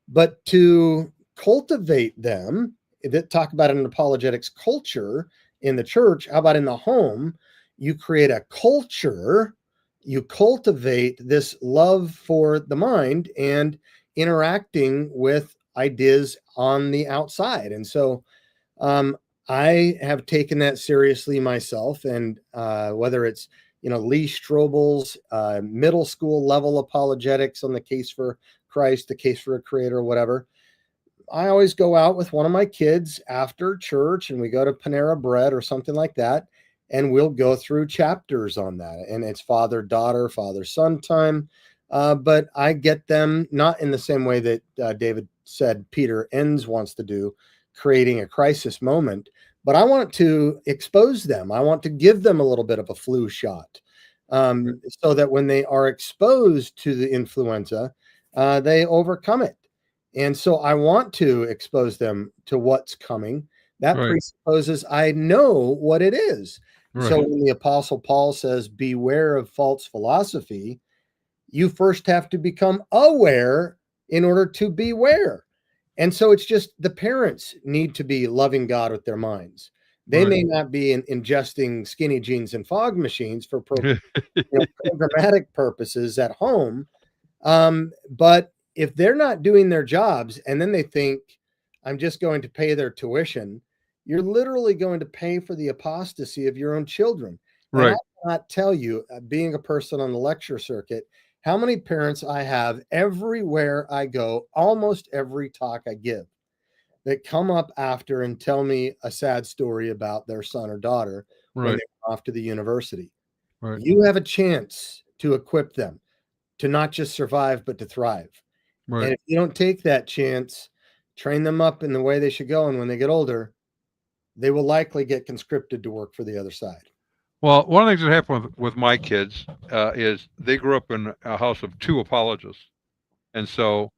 but to cultivate them. That talk about an apologetics culture in the church. How about in the home? You create a culture, you cultivate this love for the mind and interacting with ideas on the outside. And so I have taken that seriously myself. And whether it's, Lee Strobel's middle school level apologetics on the case for Christ, the case for a creator, whatever, I always go out with one of my kids after church and we go to Panera Bread or something like that. And we'll go through chapters on that. And it's father-daughter, father-son time. But I get them not in the same way that David said Peter Enns wants to do, creating a crisis moment. But I want to expose them. I want to give them a little bit of a flu shot so that when they are exposed to the influenza, they overcome it. And so I want to expose them to what's coming. That Right. presupposes I know what it is. Right. So when the Apostle Paul says, beware of false philosophy, you first have to become aware in order to beware. And so it's just the parents need to be loving God with their minds. They Right. may not be ingesting skinny jeans and fog machines for programmatic purposes at home. But if they're not doing their jobs and then they think, I'm just going to pay their tuition, you're literally going to pay for the apostasy of your own children. Right. And I cannot tell you, being a person on the lecture circuit, how many parents I have everywhere I go, almost every talk I give, that come up after and tell me a sad story about their son or daughter when Right. they went off to the university. Right. You have a chance to equip them to not just survive, but to thrive. Right. And if you don't take that chance, train them up in the way they should go, and when they get older, they will likely get conscripted to work for the other side. Well, one of the things that happened with my kids is they grew up in a house of two apologists. And so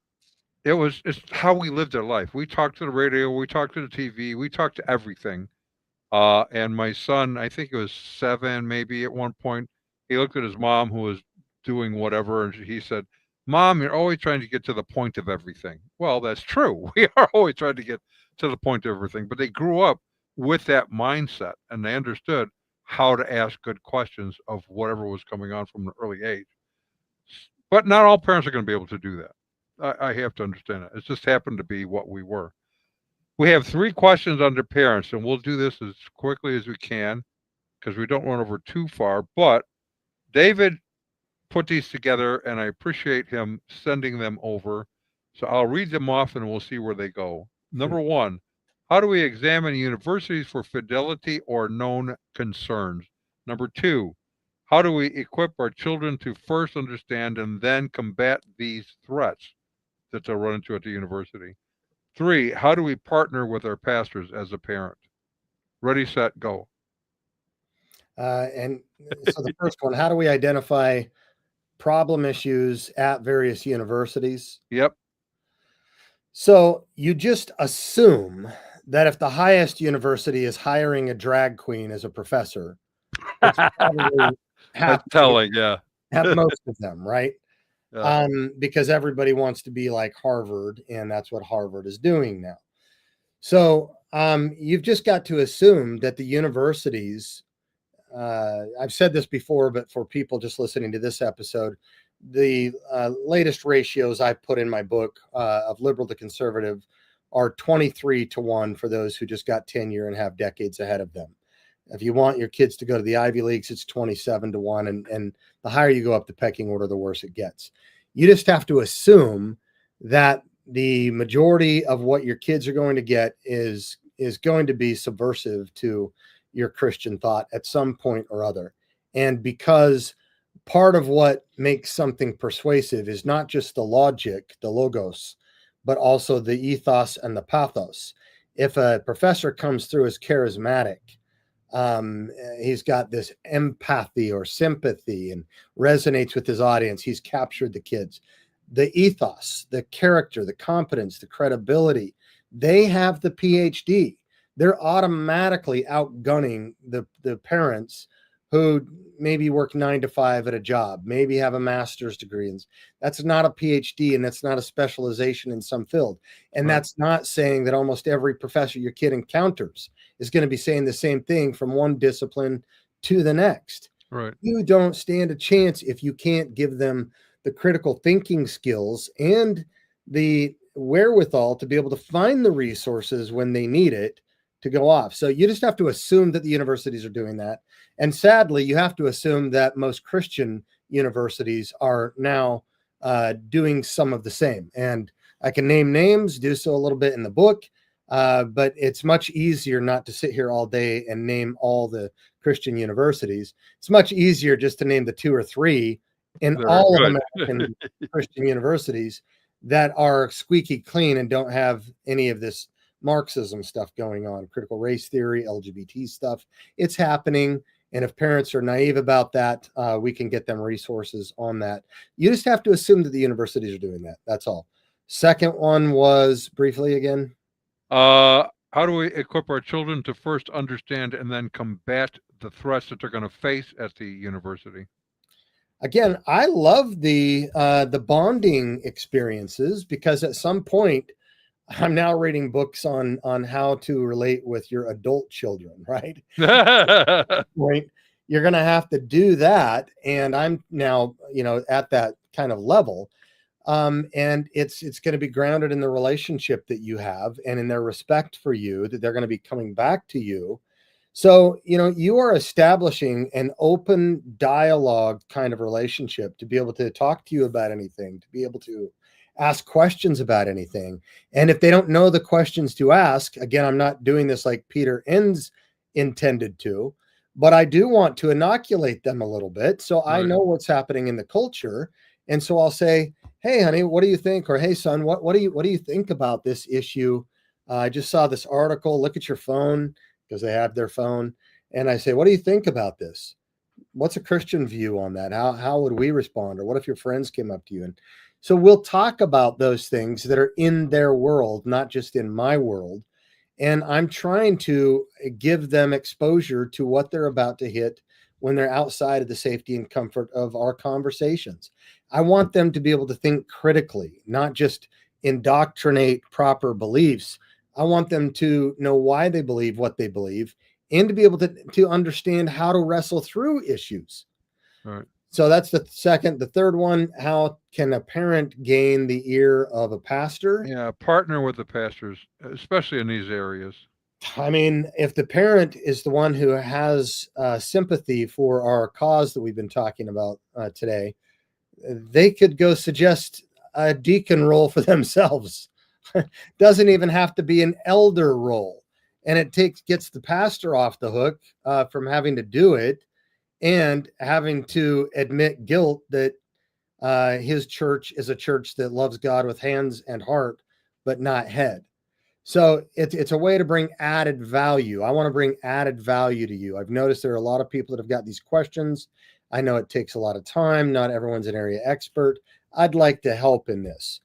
it's how we lived our life. We talked to the radio, we talked to the TV, we talked to everything. And my son, I think it was 7, maybe at one point, he looked at his mom who was doing whatever, and he said, Mom, you're always trying to get to the point of everything. Well, that's true. We are always trying to get to the point of everything. But they grew up with that mindset, and they understood how to ask good questions of whatever was coming on from an early age. But not all parents are going to be able to do that. I have to understand it. It just happened to be what we were. We have 3 questions under parents, and we'll do this as quickly as we can because we don't run over too far. But David put these together, and I appreciate him sending them over. So I'll read them off, and we'll see where they go. Number 1, how do we examine universities for fidelity or known concerns? Number 2, how do we equip our children to first understand and then combat these threats that they'll run into at the university? 3, how do we partner with our pastors as a parent? Ready, set, go. And so the first one, how do we identify problem issues at various universities? Yep. So you just assume that if the highest university is hiring a drag queen as a professor, it's probably That's telling, yeah. at most of them, right? Yeah. Because everybody wants to be like Harvard, and that's what Harvard is doing now. So you've just got to assume that the universities, I've said this before, but for people just listening to this episode, the latest ratios I put in my book of liberal to conservative are 23-1 for those who just got tenure and have decades ahead of them. If you want your kids to go to the Ivy Leagues, it's 27-1. And the higher you go up the pecking order, the worse it gets. You just have to assume that the majority of what your kids are going to get is going to be subversive to your Christian thought at some point or other. And because part of what makes something persuasive is not just the logic, the logos, but also the ethos and the pathos. If a professor comes through as charismatic, he's got this empathy or sympathy and resonates with his audience, he's captured the kids. The ethos, the character, the competence, the credibility, they have the PhD. They're automatically outgunning the parents who maybe work 9 to 5 at a job, maybe have a master's degree. And that's not a PhD, and that's not a specialization in some field. And Right. that's not saying that almost every professor your kid encounters is going to be saying the same thing from one discipline to the next. Right. You don't stand a chance if you can't give them the critical thinking skills and the wherewithal to be able to find the resources when they need it to go off. So you just have to assume that the universities are doing that. And sadly, you have to assume that most Christian universities are now doing some of the same. And I can name names, do so a little bit in the book, but it's much easier not to sit here all day and name all the Christian universities. It's much easier just to name the 2 or 3 in They're all good. of American Christian universities that are squeaky clean and don't have any of this Marxism stuff going on, critical race theory, LGBT stuff. It's happening. And if parents are naive about that, we can get them resources on that. You just have to assume that the universities are doing that. That's all. Second one was briefly again. How do we equip our children to first understand and then combat the threats that they're going to face at the university? Again, I love the bonding experiences, because at some point, I'm now reading books on how to relate with your adult children, right? Right. You're going to have to do that. And I'm now, at that kind of level. And it's going to be grounded in the relationship that you have and in their respect for you, that they're going to be coming back to you. So, you are establishing an open dialogue kind of relationship to be able to talk to you about anything, to be able to ask questions about anything. And if they don't know the questions to ask, again, I'm not doing this like Peter Enns intended to, but I do want to inoculate them a little bit. So I know what's happening in the culture. And so I'll say, hey, honey, what do you think? Or, hey, son, what do you think about this issue? I just saw this article. Look at your phone, because they have their phone. And I say, what do you think about this? What's a Christian view on that? How would we respond? Or what if your friends came up to you? And so we'll talk about those things that are in their world, not just in my world. And I'm trying to give them exposure to what they're about to hit when they're outside of the safety and comfort of our conversations. I want them to be able to think critically, not just indoctrinate proper beliefs. I want them to know why they believe what they believe, and to be able to understand how to wrestle through issues. Right. So that's the second. The third one, how can a parent gain the ear of a pastor? Yeah, partner with the pastors, especially in these areas. I mean, if the parent is the one who has sympathy for our cause that we've been talking about today, they could go suggest a deacon role for themselves. Doesn't even have to be an elder role. And it gets the pastor off the hook from having to do it and having to admit guilt that his church is a church that loves God with hands and heart, but not head. So it's a way to bring added value. I want to bring added value to you. I've noticed there are a lot of people that have got these questions. I know it takes a lot of time. Not everyone's an area expert. I'd like to help in this.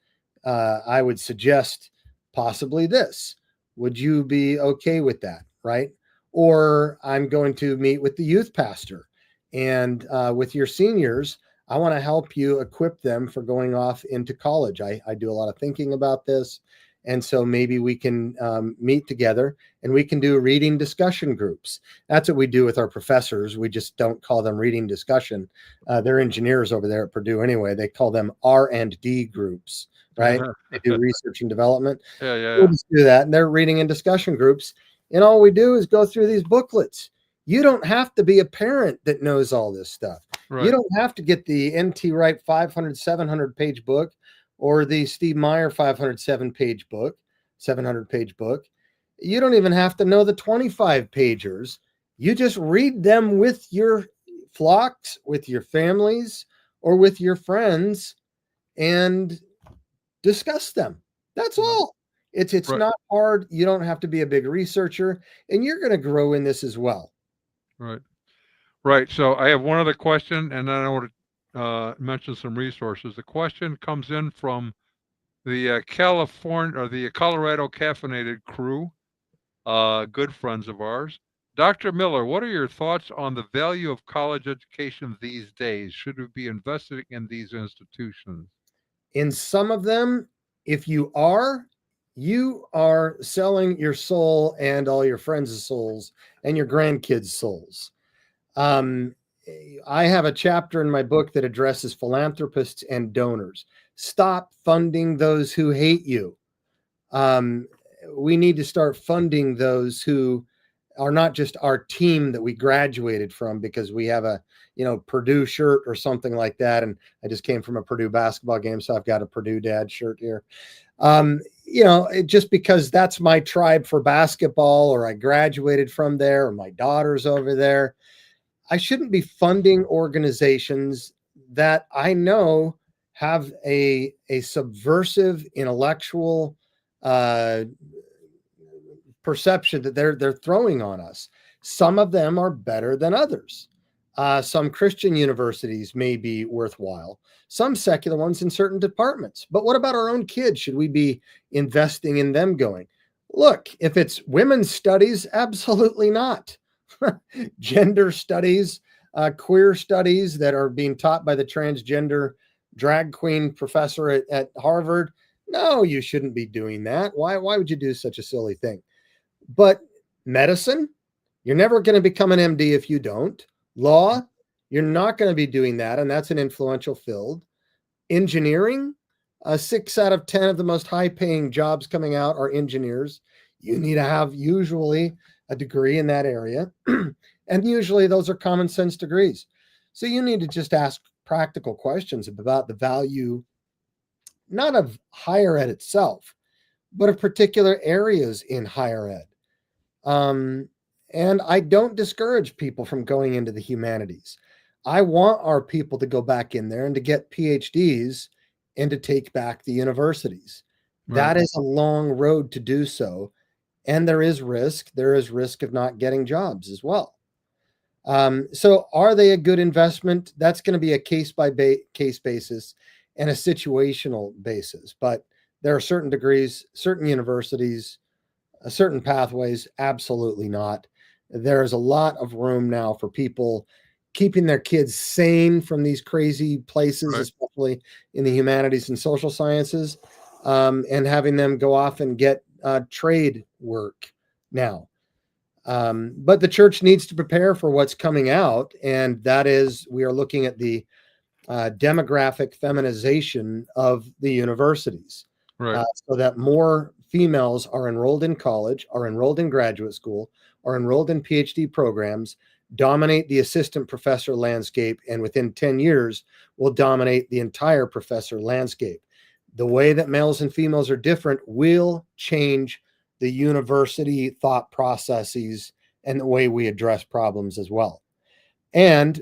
I would suggest possibly this. Would you be okay with that? Right? Or I'm going to meet with the youth pastor, and with your seniors, I want to help you equip them for going off into college. I do a lot of thinking about this. And so maybe we can meet together and we can do reading discussion groups. That's what we do with our professors. We just don't call them reading discussion. They're engineers over there at Purdue anyway. They call them R&D groups, right? They do research and development. Yeah. We'll just do that. And they're reading and discussion groups. And all we do is go through these booklets. You don't have to be a parent that knows all this stuff. Right. You don't have to get the N.T. Wright 500, 700 page book or the Steve Meyer 507 page book, 700 page book. You don't even have to know the 25 pagers. You just read them with your flocks, with your families, or with your friends and discuss them. That's all. It's Right. not hard. You don't have to be a big researcher, and you're going to grow in this as well. Right. Right. So I have one other question, and then I want to mention some resources. The question comes in from the California or the Colorado Caffeinated crew, good friends of ours. Dr. Miller, what are your thoughts on the value of college education these days? Should we be investing in these institutions? In some of them, if you are selling your soul and all your friends' souls and your grandkids' souls. I have a chapter in my book that addresses philanthropists and donors. Stop funding those who hate you. We need to start funding those who are not just our team that we graduated from because we have a Purdue shirt or something like that. And I just came from a Purdue basketball game, so I've got a Purdue dad shirt here. Just because that's my tribe for basketball, or I graduated from there, or my daughter's over there, I shouldn't be funding organizations that I know have a subversive intellectual perception that they're throwing on us. Some of them are better than others. Some Christian universities may be worthwhile, some secular ones in certain departments. But what about our own kids? Should we be investing in them going? Look, if it's women's studies, absolutely not. Gender studies, queer studies that are being taught by the transgender drag queen professor at Harvard. No, you shouldn't be doing that. Why would you do such a silly thing? But medicine, you're never going to become an MD if you don't. Law, you're not going to be doing that, and that's an influential field. Engineering, 6 out of 10 of the most high-paying jobs coming out are engineers. You need to have usually a degree in that area, and usually those are common sense degrees. So you need to just ask practical questions about the value, not of higher ed itself, but of particular areas in higher ed. And I don't discourage people from going into the humanities. I want our people to go back in there and to get PhDs and to take back the universities. Right. That is a long road to do so. And there is risk. There is risk of not getting jobs as well. So are they a good investment? That's going to be a case by case basis and a situational basis. But there are certain degrees, certain universities, certain pathways, absolutely not. There is a lot of room now for people keeping their kids sane from these crazy places, Right. especially in the humanities and social sciences, and having them go off and get trade work now. But the church needs to prepare for what's coming out, and that is we are looking at the demographic feminization of the universities. Right. So that more females are enrolled in college, are enrolled in graduate school, are enrolled in PhD programs, dominate the assistant professor landscape, and within 10 years will dominate the entire professor landscape. The way that males and females are different will change the university thought processes and the way we address problems as well. And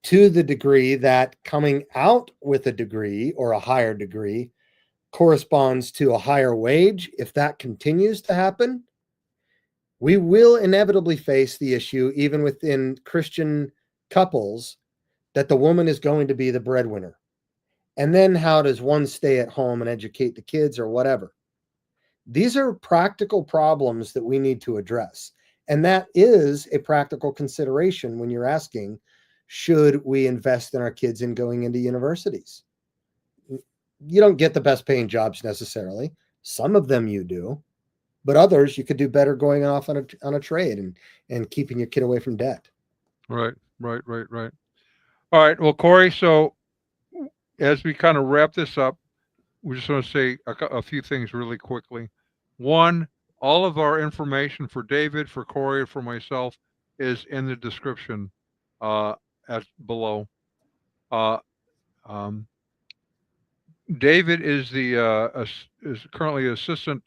to the degree that coming out with a degree or a higher degree corresponds to a higher wage, if that continues to happen, we will inevitably face the issue, even within Christian couples, that the woman is going to be the breadwinner. And then how does one stay at home and educate the kids or whatever? These are practical problems that we need to address. And that is a practical consideration when you're asking, should we invest in our kids in going into universities? You don't get the best paying jobs necessarily. Some of them you do, but others you could do better going off on a trade and keeping your kid away from debt. Right. All right. Well, Corey, so as we kind of wrap this up, we just want to say a few things really quickly. One, all of our information for David, for Corey, for myself is in the description at below. David is the is currently assistant.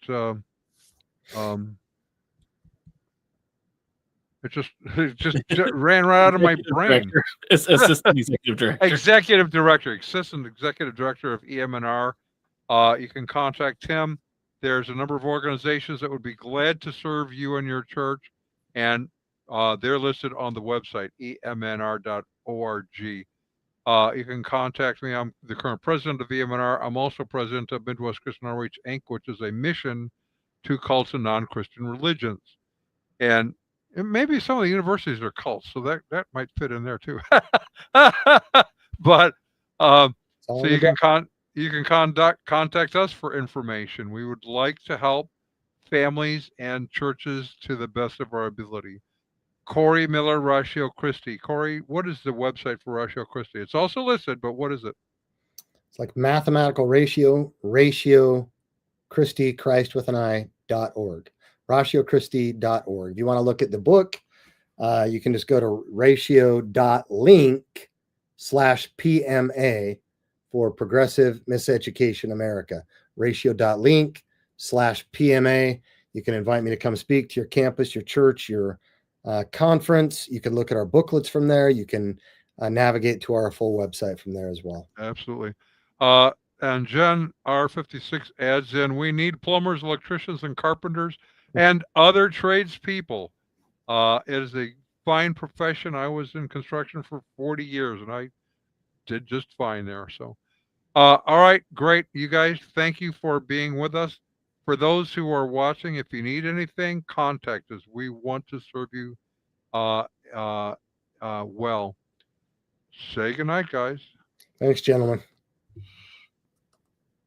It just ran right out of my brain. Assistant executive director. Executive director, assistant executive director of EMNR. You can contact him. There's a number of organizations that would be glad to serve you and your church, and they're listed on the website emnr.org. You can contact me. I'm the current president of EMNR. I'm also president of Midwest Christian Outreach Inc., which is a mission to cults and non-Christian religions. And maybe some of the universities are cults, so that might fit in there too. But so you can contact us for information. We would like to help families and churches to the best of our ability. Corey Miller, Ratio Christi. Corey, what is the website for Ratio Christi? It's also listed, but what is it? It's like mathematical ratio Christi, Christ with an I.org. RatioChristi.org. If you want to look at the book, you can just go to ratio.link/PMA for Progressive Miseducation America. Ratio.link/PMA. You can invite me to come speak to your campus, your church, your conference. You can look at our booklets from there. You can navigate to our full website from there as well. Absolutely. And Jen R56 adds in, we need plumbers, electricians, and carpenters and other tradespeople. It is a fine profession. I was in construction for 40 years, and I did just fine there. So, all right, great. You guys, thank you for being with us. For those who are watching, if you need anything, contact us. We want to serve you well. Say goodnight, guys. Thanks, gentlemen.